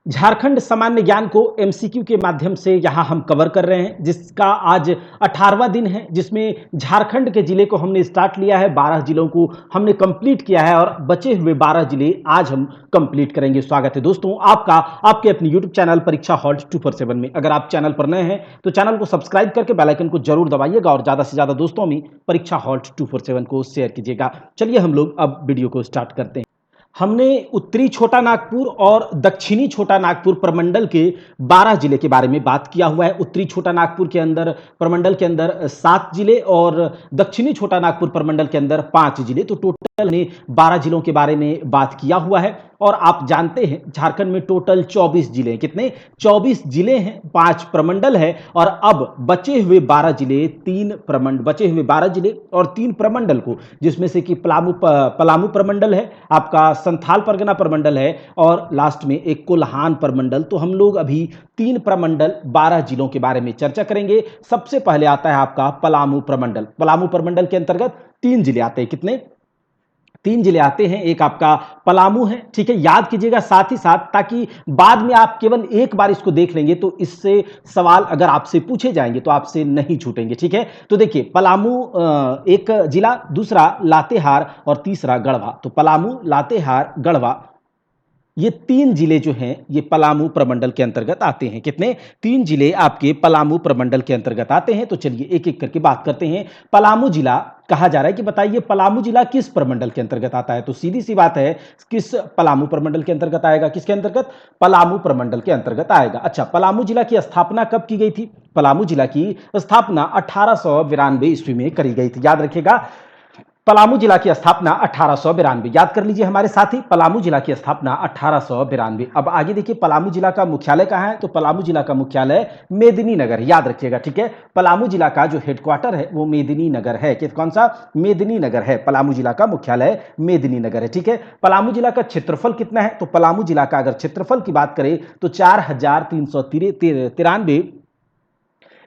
झारखंड सामान्य ज्ञान को एमसीक्यू के माध्यम से यहाँ हम कवर कर रहे हैं, जिसका आज 18वां दिन है, जिसमें झारखंड के जिले को हमने स्टार्ट लिया है। 12 जिलों को हमने कंप्लीट किया है और बचे हुए 12 जिले आज हम कंप्लीट करेंगे। स्वागत है दोस्तों आपका आपके अपने यूट्यूब चैनल परीक्षा हॉल्ट 247 में। अगर आप चैनल पर नए हैं तो चैनल को सब्सक्राइब करके बेल आइकन को जरूर दबाइएगा और ज़्यादा से ज़्यादा दोस्तों में परीक्षा हॉल्ट 247 को शेयर कीजिएगा। चलिए हम लोग अब वीडियो को स्टार्ट करते हैं। हमने उत्तरी छोटा नागपुर और दक्षिणी छोटा नागपुर प्रमंडल के 12 जिले के बारे में बात किया हुआ है। उत्तरी छोटा नागपुर के अंदर प्रमंडल के अंदर 7 जिले और दक्षिणी छोटा नागपुर प्रमंडल के अंदर 5 जिले, तो टोटल ने 12 जिलों के बारे में बात किया हुआ है। और आप जानते हैं झारखंड में टोटल 24 जिले हैं। कितने? 24 जिले हैं, 5 प्रमंडल है और अब बचे हुए 12 जिले, 3 प्रमंडल को, जिसमें से कि पलामू प्रमंडल है, आपका संथाल परगना प्रमंडल है और लास्ट में एक कोल्हान प्रमंडल। तो हम लोग अभी 3 प्रमंडल 12 जिलों के बारे में चर्चा करेंगे। सबसे पहले आता है आपका पलामू प्रमंडल। पलामू प्रमंडल के अंतर्गत 3 जिले आते हैं। कितने? 3 जिले आते हैं। एक आपका पलामू है, ठीक है, याद कीजिएगा साथ ही साथ, ताकि बाद में आप केवल एक बार इसको देख लेंगे तो इससे सवाल अगर आपसे पूछे जाएंगे तो आपसे नहीं छूटेंगे। ठीक है, तो देखिए पलामू एक जिला, दूसरा लातेहार और तीसरा गढ़वा। तो पलामू, लातेहार, गढ़वा, ये 3 जिले जो हैं ये पलामू प्रमंडल के अंतर्गत आते हैं। कितने? 3 जिले आपके पलामू प्रमंडल के अंतर्गत आते हैं। तो चलिए एक एक करके बात करते हैं। पलामू जिला कहा जा रहा है कि बताइए पलामू जिला किस प्रमंडल के अंतर्गत आता है? तो सीधी सी बात है, किस पलामू प्रमंडल के अंतर्गत आएगा? किसके अंतर्गत? पलामू प्रमंडल के अंतर्गत आएगा। अच्छा, पलामू जिला की स्थापना कब की गई थी? पलामू जिला की स्थापना 1892 ईस्वी में करी गई थी। याद रखिएगा, पलामू जिला की स्थापना 1892, याद कर लीजिए हमारे साथी, पलामू जिला की स्थापना 1892। अब आगे देखिए पलामू जिला का मुख्यालय कहां है? तो पलामू जिला का मुख्यालय मेदिनी नगर, याद रखिएगा। ठीक है, पलामू जिला का जो हेडक्वार्टर है वो मेदिनी नगर है। कौन सा? मेदिनी नगर है। पलामू जिला का मुख्यालय मेदिनी नगर है। ठीक है, पलामू जिला का क्षेत्रफल कितना है? तो पलामू जिला का अगर क्षेत्रफल की बात करें तो 4393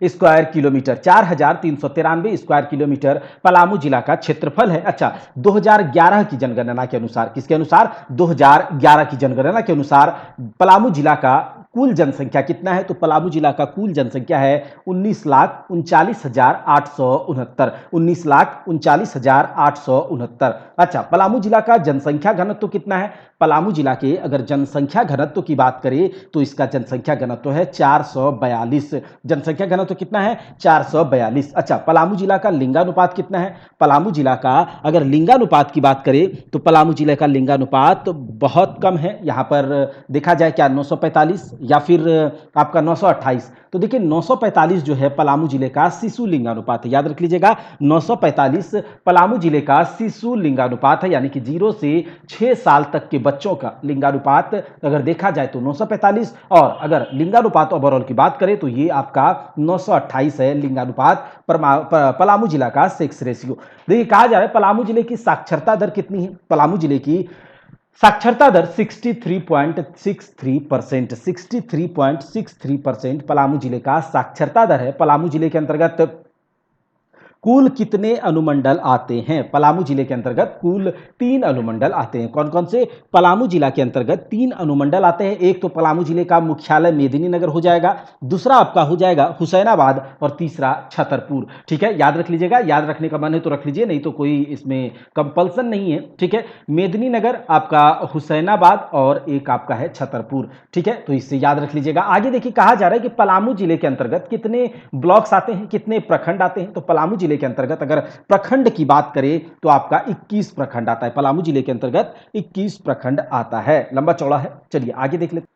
square kilometre, 4393 square kilometre Palamu जिला का क्षेत्रफल है। अच्छा, 2011 की जनगणना के अनुसार, किसके अनुसार? 2011 की जनगणना के अनुसार पलामू जिला का कुल जनसंख्या कितना है? तो पलामू जिला का कुल जनसंख्या है 19,39,869। 19,39,869। अच्छा, पलामू जिला का जनसंख्या घनत्व कितना है? पलामू जिला के अगर जनसंख्या घनत्व की बात करें तो इसका जनसंख्या घनत्व है 442। जनसंख्या घनत्व कितना है? 442। अच्छा, पलामू जिला का लिंगानुपात कितना है? पलामू जिला का अगर लिंगानुपात की बात करें तो पलामू जिले का लिंगानुपात बहुत कम है। यहां पर देखा जाए क्या 945 या फिर आपका 928? तो देखिए 945 जो है पलामू जिले का शिशु लिंगानुपात है। याद रख लीजिएगा, 945 पलामू जिले का शिशु लिंगानुपात है, यानी कि 0 से 6 साल तक के बच्चों का लिंगानुपात अगर देखा जाए तो 945, और अगर लिंगानुपात ओवरऑल की बात करें तो ये आपका 928 है लिंगानुपात पलामू जिला का सेक्स रेशियो। देखिए कहा जा रहा है पलामू जिले की साक्षरता दर कितनी है? पलामू जिले की साक्षरता दर 63.63%। 63.63% पलामू जिले का साक्षरता दर है। पलामू जिले के अंतर्गत कुल कितने अनुमंडल आते हैं? पलामू जिले के अंतर्गत कुल 3 अनुमंडल आते हैं। कौन कौन से? पलामू जिला के अंतर्गत 3 अनुमंडल आते हैं। एक तो पलामू जिले का मुख्यालय मेदिनी नगर हो जाएगा, दूसरा आपका हो जाएगा हुसैनाबाद और तीसरा छतरपुर। ठीक है, याद रख लीजिएगा, याद रखने का मन है तो रख लीजिए, नहीं तो कोई इसमें कंपल्सन नहीं है। ठीक है, मेदिनी नगर, आपका हुसैनाबाद और एक आपका है छतरपुर। ठीक है, तो इससे याद रख लीजिएगा। आगे देखिए कहा जा रहा है कि पलामू जिले के अंतर्गत कितने ब्लॉक्स आते हैं, कितने प्रखंड आते हैं? तो पलामू जिले के अंतर्गत अगर प्रखंड की बात करें तो आपका 21 प्रखंड आता है। पलामू जिले के अंतर्गत 21 प्रखंड आता है, लंबा चौड़ा है। चलिए आगे देख लेते।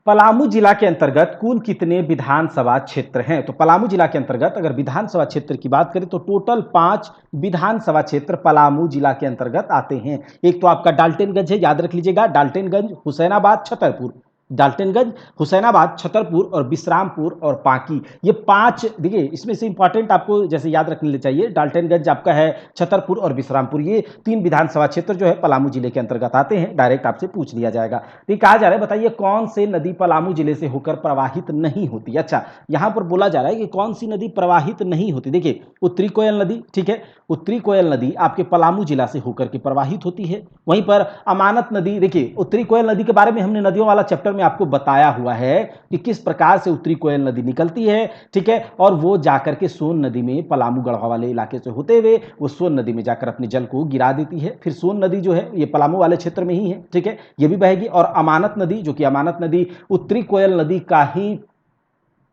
पलामू जिला के अंतर्गत कुल कितने विधानसभा क्षेत्र हैं? तो पलामू जिला के अंतर्गत अगर विधानसभा क्षेत्र की बात करें तो टोटल 5 विधानसभा क्षेत्र पलामू जिला के अंतर्गत आते हैं। एक तो आपका डाल्टनगंज है, याद रख लीजिएगा, डाल्टनगंज, हुसैनाबाद, छतरपुर। डाल्टनगंज, हुसैनाबाद, छतरपुर और बिश्रामपुर और पांकी, ये 5, देखिए इसमें से इंपॉर्टेंट आपको जैसे याद रखने चाहिए, डाल्टनगंज आपका है, छतरपुर और बिश्रामपुर, ये 3 विधानसभा क्षेत्र जो है पलामू जिले के अंतर्गत आते हैं। डायरेक्ट आपसे पूछ लिया जाएगा। तो कहा जा रहा है बताइए कौन से नदी पलामू जिले से होकर प्रवाहित नहीं होती? अच्छा, यहां पर बोला जा रहा है कि कौन सी नदी प्रवाहित नहीं होती। देखिए उत्तरी कोयल नदी, ठीक है, उत्तरी कोयल नदी आपके पलामू जिला से होकर के प्रवाहित होती है। वहीं पर अमानत नदी, देखिए उत्तरी कोयल नदी के बारे में हमने नदियों वाला चैप्टर में में आपको बताया हुआ है कि किस प्रकार से उत्तरी कोयल नदी निकलती है, ठीक है, और वो जाकर के सोन नदी में पलामू गढ़वा वाले इलाके से होते हुए वो सोन नदी में जाकर अपने जल को गिरा देती है। फिर सोन नदी जो है ये पलामू वाले क्षेत्र में ही है, ठीक है, ये भी बहेगी। और अमानत नदी, जो कि अमानत नदी उत्तरी कोयल नदी का ही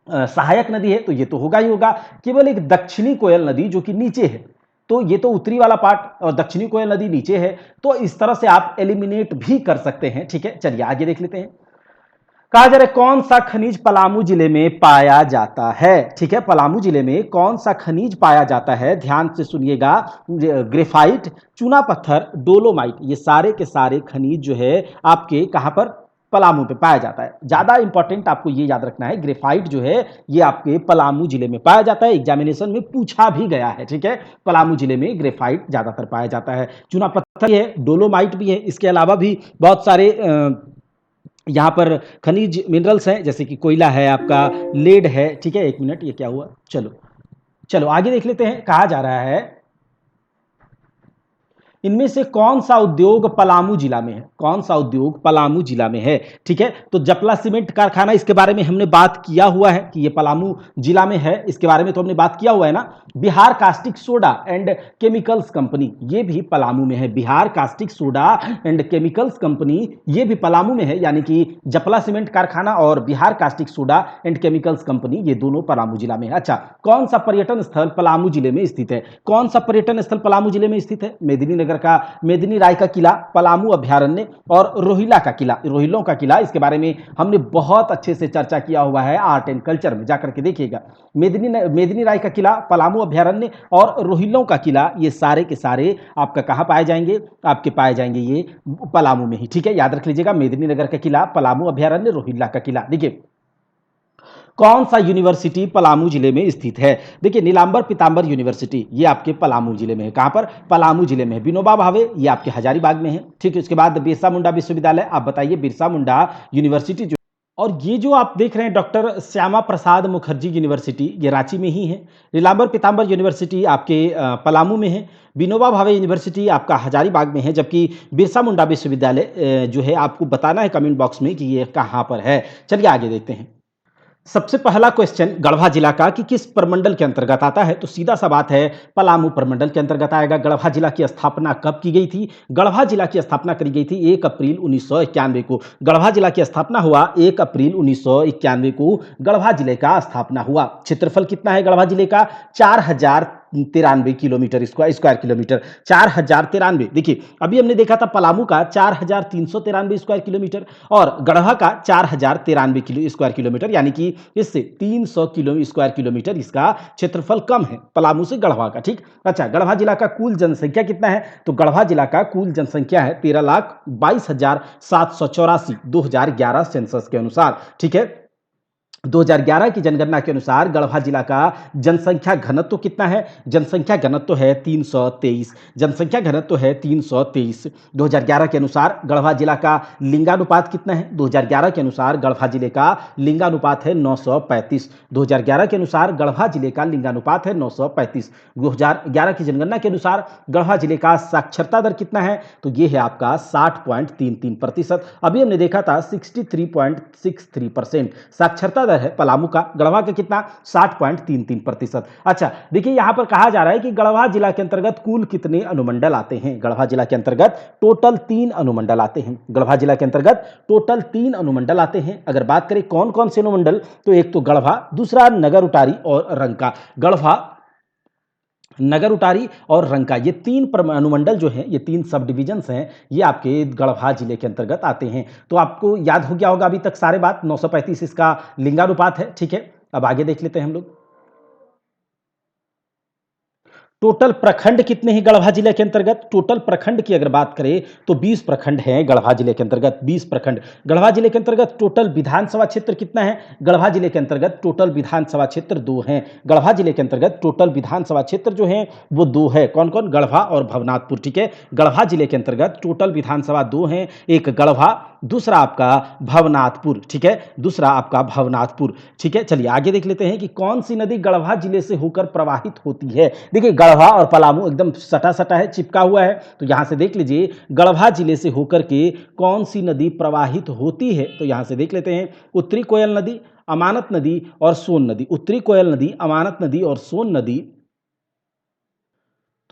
सहायक नदी है, तो ये तो होगा ही होगा। केवल एक दक्षिणी कोयल नदी जो कि नीचे है, तो ये तो उत्तरी वाला पार्ट और दक्षिणी कोयल नदी नीचे है, तो इस तरह से आप एलिमिनेट भी कर सकते हैं, ठीक है। चलिए आगे देख लेते हैं। कहा जा रहा है कौन सा खनिज पलामू जिले में पाया जाता है, ठीक है, पलामू जिले में कौन सा खनिज पाया जाता है, ध्यान से सुनिएगा। ग्रेफाइट, चूना पत्थर, डोलोमाइट, ये सारे के सारे खनिज जो है आपके कहां पर, पलामू पे पाया जाता है। ज्यादा इंपॉर्टेंट आपको ये याद रखना है, ग्रेफाइट जो है ये आपके पलामू जिले में पाया जाता है, एग्जामिनेशन में पूछा भी गया है, ठीक है। पलामू जिले में ग्रेफाइट ज्यादातर पाया जाता है, चूना पत्थर है, डोलोमाइट भी है, इसके अलावा भी बहुत सारे यहाँ पर खनिज मिनरल्स हैं, जैसे कि कोयला है, आपका लेड है, ठीक है। एक मिनट, ये क्या हुआ, चलो चलो आगे देख लेते हैं। कहा जा रहा है इनमें से कौन सा उद्योग पलामू जिला में है, कौन सा उद्योग पलामू जिला में है, ठीक है। तो जपला सीमेंट कारखाना, इसके बारे में हमने बात किया हुआ है कि ये पलामू जिला में है, इसके बारे में तो हमने बात किया हुआ है ना। Bihar caustic soda and chemicals company, ये भी पलामू में है, Bihar caustic soda and chemicals company ये भी पलामू में है, यानी कि जपला सीमेंट कारखाना और Bihar caustic soda and chemicals company ये दोनों पलामू जिला में है। अच्छा, कौन सा पर्यटन स्थल पलामू जिले में स्थित है, कौन सा पर्यटन स्थल पलामू जिले में स्थित है, मेदिनी का मेदिनी राय का किला, पलामू अभ्यारण्य और रोहिला का किला, रोहिलों का किला, इसके बारे में हमने बहुत अच्छे से चर्चा किया हुआ है आर्ट एंड कल्चर में, जाकर के देखिएगा। मेदिनी राय का किला, पलामू अभ्यारण्य और रोहिलों का किला, ये सारे के सारे आपका कहां पाए जाएंगे, आपके पाए जाएंगे ये पलामू में ही, ठीक है। याद रख लीजिएगा, मेदिनी नगर का किला, पलामू अभ्यारण्य, रोहिला का किला। देखिए कौन सा यूनिवर्सिटी पलामू जिले में स्थित है, देखिए नीलांबर पीतांबर यूनिवर्सिटी ये आपके पलामू जिले में है, कहां पर, पलामू जिले में है। विनोबा भावे ये आपके हजारीबाग में है, ठीक है। उसके बाद बिरसा मुंडा विश्वविद्यालय, आप बताइए, बिरसा मुंडा यूनिवर्सिटी जो, और ये जो आप देख रहे हैं डॉक्टर श्यामा प्रसाद मुखर्जी यूनिवर्सिटी, ये रांची में ही है। नीलांबर पीतांबर यूनिवर्सिटी आपके पलामू में है। विनोबा भावे यूनिवर्सिटी आपका हजारीबाग में है, जबकि बिरसा मुंडा विश्वविद्यालय जो है आपको बताना है कमेंट बॉक्स में कि ये कहां पर है। चलिए आगे देखते हैं। सबसे पहला क्वेश्चन गढ़वा जिला का कि किस प्रमंडल के अंतर्गत आता है, तो सीधा सा बात है पलामू प्रमंडल के अंतर्गत आएगा। गढ़वा जिला की स्थापना कब की गई थी, गढ़वा जिला की स्थापना करी गई थी 1 अप्रैल 1991 को। गढ़वा जिला की स्थापना हुआ 1 अप्रैल 1991 को गढ़वा जिले का स्थापना हुआ। क्षेत्रफल कितना है गढ़वा जिले का, 4093 किलोमीटर स्क्वायर किलोमीटर, 4093। देखिए अभी हमने देखा था पलामू का 4393 स्क्वायर किलोमीटर और गढ़वा का 4093 स्क्वायर किलोमीटर, यानी कि इससे 300 स्क्वायर किलोमीटर इसका क्षेत्रफल कम है पलामू से गढ़वा का, ठीक। अच्छा, गढ़वा जिला का कुल जनसंख्या कितना है, तो गढ़वा जिला का कुल जनसंख्या है 13,22,784 2011 सेंसस के अनुसार, ठीक है। 2011 की जनगणना के अनुसार गढ़वा जिला का जनसंख्या घनत्व कितना है, जनसंख्या घनत्व है 323, जनसंख्या घनत्व है 323। 2011 के अनुसार गढ़वा जिला का लिंगानुपात कितना है, 2011 के अनुसार गढ़वा जिले का लिंगानुपात है 935। 2011 के अनुसार गढ़वा जिले का लिंगानुपात है 935। 2011 की जनगणना के अनुसार गढ़वा जिले का साक्षरता दर कितना है, तो ये है आपका 60.33%। अभी हमने देखा था 63.63% साक्षरता दर है पलामू का, गढ़वा का कितना 60.33%। अच्छा देखिए यहां पर कहा जा रहा है कि गढ़वा जिला के अंतर्गत कुल कितने अनुमंडल आते हैं, गढ़वा जिला के अंतर्गत टोटल 3 अनुमंडल आते हैं, गढ़वा जिला के अंतर्गत टोटल 3 अनुमंडल आते हैं। अगर बात करें कौन कौन से अनुमंडल, तो एक तो गढ़वा, दूसरा नगर उटारी और रंका। गढ़वा, नगर उटारी और रंका, ये 3 अनुमंडल जो हैं, ये 3 सब डिविजन्स हैं, ये आपके गढ़वा जिले के अंतर्गत आते हैं। तो आपको याद हो गया होगा अभी तक सारे बात, 935 इसका लिंगानुपात है, ठीक है। अब आगे देख लेते हैं हम लोग। टोटल प्रखंड कितने हैं गढ़वा जिले के अंतर्गत, टोटल प्रखंड की अगर बात करें तो 20 प्रखंड हैं गढ़वा जिले के अंतर्गत, 20 प्रखंड। गढ़वा जिले के अंतर्गत टोटल विधानसभा क्षेत्र कितना है, गढ़वा जिले के अंतर्गत टोटल विधानसभा क्षेत्र 2 हैं, गढ़वा जिले के अंतर्गत टोटल विधानसभा क्षेत्र जो है वो 2 है। कौन कौन, गढ़वा और भवनाथपुर, ठीक है। गढ़वा जिले के अंतर्गत टोटल विधानसभा 2 हैं, एक गढ़वा दूसरा आपका भवनाथपुर, ठीक है, दूसरा आपका भवनाथपुर, ठीक है। चलिए आगे देख लेते हैं कि कौन सी नदी गढ़वा जिले से होकर प्रवाहित होती है। देखिए गढ़वा और पलामू एकदम सटा सटा है, चिपका हुआ है, तो यहां से देख लीजिए गढ़वा जिले से होकर के कौन सी नदी प्रवाहित होती है। तो यहां से देख लेते हैं उत्तरी कोयल नदी, अमानत नदी और सोन नदी। उत्तरी कोयल नदी, अमानत नदी और सोन नदी,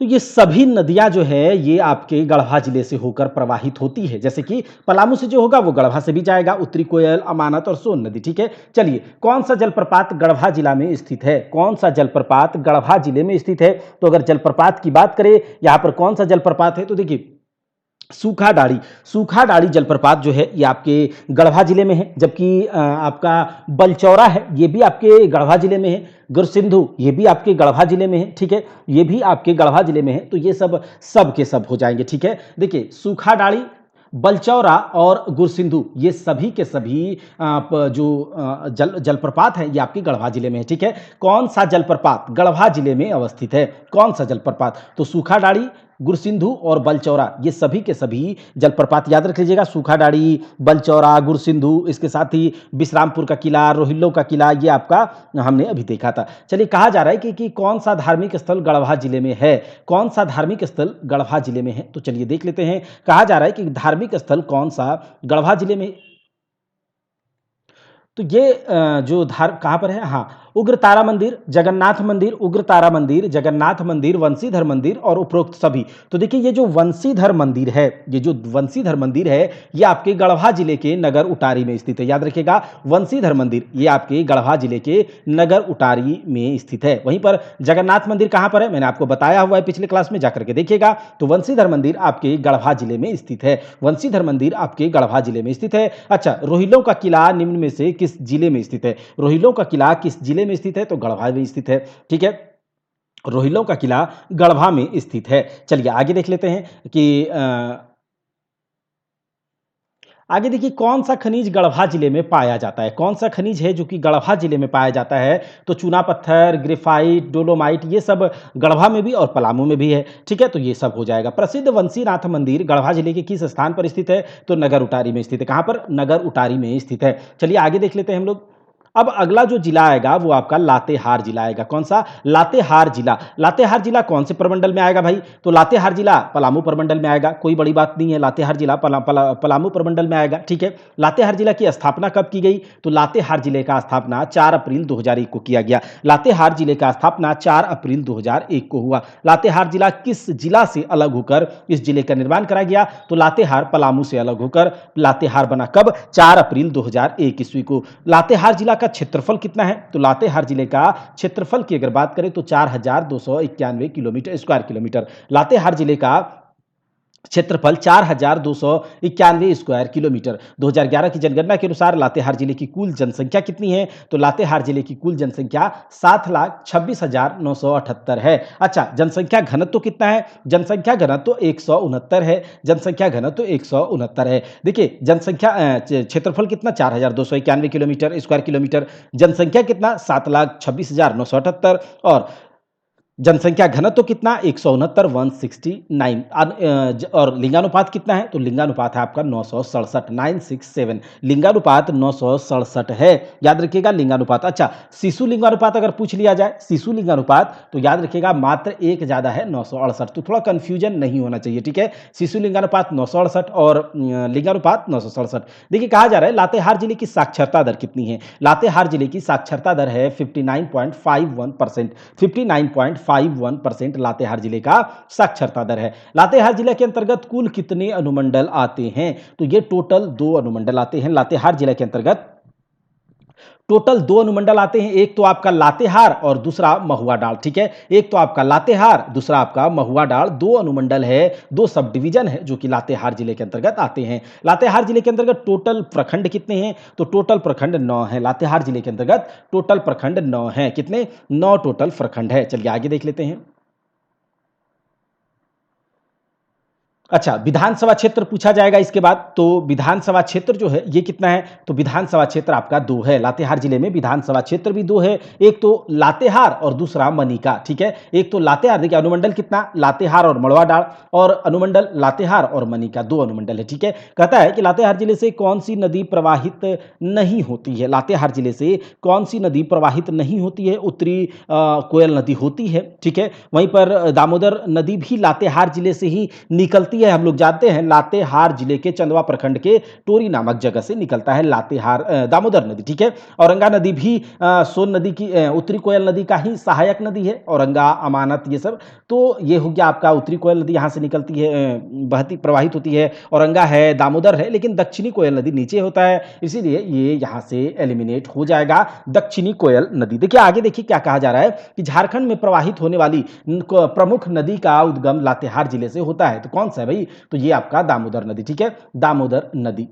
तो ये सभी नदियां जो है ये आपके गढ़वा जिले से होकर प्रवाहित होती है। जैसे कि पलामू से जो होगा वो गढ़वा से भी जाएगा, उत्तरी कोयल, अमानत और सोन नदी, ठीक है। चलिए कौन सा जलप्रपात गढ़वा जिला में स्थित है? कौन सा जलप्रपात गढ़वा जिले में स्थित है? तो अगर जलप्रपात की बात करें यहां पर कौन सा जलप्रपात है, तो देखिए सूखाडाड़ी, सूखाडाड़ी जलप्रपात जो है ये आपके गढ़वा जिले में है। जबकि आपका बलचौरा है ये भी आपके गढ़वा जिले में है। गुरसिंधु ये भी आपके गढ़वा जिले में है, ठीक है, ये भी आपके गढ़वा जिले में है। तो ये सब के सब हो जाएंगे, ठीक है। देखिए सूखाडाड़ी, बलचौरा और गुरसिंधु ये सभी के सभी आप जो जलप्रपात है ये आपके गढ़वा जिले में है, ठीक है। कौन सा जलप्रपात गढ़वा जिले में अवस्थित है? कौन सा जलप्रपात? तो सूखाडाड़ी, गुरसिंधु और बलचौरा ये सभी के सभी जलप्रपात याद रख लीजिएगा। सूखाडाड़ी, बलचौरा, गुरसिंधु, इसके साथ ही विश्रामपुर का किला, रोहिल्लो का किला, ये आपका हमने अभी देखा था। चलिए कहा जा रहा है कि कौन सा धार्मिक स्थल गढ़वा जिले में है? कौन सा धार्मिक स्थल गढ़वा जिले में है? तो चलिए देख लेते हैं। कहा जा रहा है कि धार्मिक स्थल कौन सा गढ़वा जिले में, तो ये जो धार कहाँ पर है, हाँ, उग्रतारा मंदिर, जगन्नाथ मंदिर, उग्रतारा मंदिर, जगन्नाथ मंदिर, वंशीधर मंदिर और उपरोक्त सभी। तो देखिए ये जो वंशीधर मंदिर है, ये जो वंशीधर मंदिर है ये आपके गढ़वा जिले के नगर उटारी में स्थित है। याद रखिएगा वंशीधर मंदिर ये आपके गढ़वा जिले के नगर उटारी में स्थित है। वहीं पर जगन्नाथ मंदिर कहाँ पर है, मैंने आपको बताया हुआ है पिछले क्लास में, जाकर के देखिएगा। तो वंशीधर मंदिर आपके गढ़वा जिले में स्थित है। वंशीधर मंदिर आपके गढ़वा जिले में स्थित है। अच्छा, रोहिल्लो का किला निम्न में से किस जिले में स्थित है? रोहिल्लो का किला किस जिले में स्थित है? तो गढ़वा में स्थित है, ठीक है। रोहिल्लो का किला गढ़वा में स्थित है। चलिए आगे देख लेते हैं कि आगे देखिए कौन सा खनिज गढ़वा जिले में पाया जाता है? कौन सा खनिज है जो कि गढ़वा जिले में पाया जाता है? तो चूना पत्थर, ग्रेफाइट, डोलोमाइट ये सब गढ़वा में भी और पलामू में भी है, ठीक है। तो ये सब हो जाएगा। प्रसिद्ध वंशीनाथ मंदिर गढ़वा जिले के किस स्थान पर स्थित है? तो नगर उटारी में स्थित है। कहां पर? नगर उटारी में स्थित है। चलिए आगे देख लेते हैं हम लोग। अब अगला जो जिला आएगा वो आपका लातेहार जिला आएगा। कौन सा? लातेहार जिला। लातेहार जिला कौन से प्रमंडल में आएगा भाई? तो लातेहार जिला पलामू प्रमंडल में आएगा। कोई बड़ी बात नहीं है, लातेहार जिला पलामू प्रमंडल में आएगा, ठीक है। लातेहार जिला की स्थापना कब की गई? तो लातेहार जिले का स्थापना 4 अप्रैल 2001 को किया गया। लातेहार जिले का स्थापना 4 अप्रैल 2001 को हुआ। लातेहार जिला किस जिला से अलग होकर इस जिले का निर्माण करा गया? तो लातेहार पलामू से अलग होकर लातेहार बना। कब? 4 अप्रैल 2001 ईस्वी को। लातेहार जिला का क्षेत्रफल कितना है? तो लातेहार जिले का क्षेत्रफल की अगर बात करें तो 4291 किलोमीटर, स्क्वायर किलोमीटर। लातेहार जिले का क्षेत्रफल 4291 स्क्वायर किलोमीटर। 2011 की जनगणना के अनुसार लातेहार जिले की कुल जनसंख्या कितनी है? तो लातेहार जिले की कुल जनसंख्या 7,26,978 है। अच्छा, जनसंख्या घनत्व कितना है? जनसंख्या घनत्व 169 है। जनसंख्या घनत्व 169 है। देखिए जनसंख्या क्षेत्रफल कितना? 4291 किलोमीटर, स्क्वायर किलोमीटर। जनसंख्या कितना? 7,26,978 और जनसंख्या घनत्व कितना? 169, 169। और लिंगानुपात कितना है? तो लिंगानुपात है आपका 967, 967। लिंगानुपात 967 है, याद रखिएगा लिंगानुपात। अच्छा, शिशु लिंगानुपात अगर पूछ लिया जाए, शिशु लिंगानुपात, तो याद रखिएगा मात्र एक ज्यादा है, 968। तो थोड़ा कंफ्यूजन नहीं होना चाहिए, ठीक है। शिशु लिंगानुपात 968 और लिंगानुपात 967। देखिए कहा जा रहा है लातेहार जिले की साक्षरता दर कितनी है? लातेहार जिले की साक्षरता दर है 59.51%। 59.51% लातेहार जिले का साक्षरता दर है। लातेहार जिले के अंतर्गत कुल कितने अनुमंडल आते हैं? तो ये टोटल 2 अनुमंडल आते हैं लातेहार जिले के अंतर्गत। टोटल 2 अनुमंडल आते हैं, एक तो आपका लातेहार और दूसरा महुआ डाल, ठीक है। एक तो आपका लातेहार, दूसरा आपका महुआ डाल। 2 अनुमंडल है, 2 सब डिवीजन है जो कि लातेहार जिले के अंतर्गत आते हैं। लातेहार जिले के अंतर्गत टोटल प्रखंड कितने हैं? तो टोटल प्रखंड 9 है। लातेहार जिले के अंतर्गत टोटल प्रखंड 9 है। कितने? 9 टोटल प्रखंड है। चलिए आगे देख लेते हैं। अच्छा, विधानसभा क्षेत्र पूछा जाएगा इसके बाद। तो विधानसभा क्षेत्र जो है ये कितना है? तो विधानसभा क्षेत्र आपका 2 है। लातेहार जिले में विधानसभा क्षेत्र भी 2 है। एक तो लातेहार और दूसरा मनिका, ठीक है? एक तो लातेहार, देखिए अनुमंडल कितना? लातेहार और मड़वाडांड़, और अनुमंडल लातेहार और मनिका, 2 अनुमंडल है, ठीक है? कहता है कि लातेहार जिले से कौन सी नदी प्रवाहित नहीं होती है? लातेहार जिले से कौन सी नदी प्रवाहित नहीं होती है? उत्तरी कोयल नदी होती है, ठीक है? वहीं पर दामोदर नदी भी लातेहार जिले से ही निकलती है। हम लोग जानते हैं लातेहार जिले के चंदवा प्रखंड के टोरी नामक जगह से निकलता है लातेहार दामोदर नदी, ठीक है? औरंगा नदी भी सोन नदी की उत्तरी कोयल नदी का ही सहायक नदी है। औरंगा, अमानत, ये सब। तो ये हो गया आपका उत्तरी कोयल नदी, यहाँ से निकलती है, बहती प्रवाहित होती है। औरंगा है, दामोदर है, लेकिन दक्षिणी कोयल नदी नीचे होता है, इसीलिए ये यहाँ से एलिमिनेट हो जाएगा, दक्षिणी कोयल नदी। देखिए आगे, देखिए क्या कहा जा रहा है कि झारखंड में प्रवाहित होने वाली प्रमुख नदी का उद्गम लातेहार जिले से होता है। तो कौन सा है भाई? तो ये आपका दामोदर नदी, ठीक है? दामोदर नदी।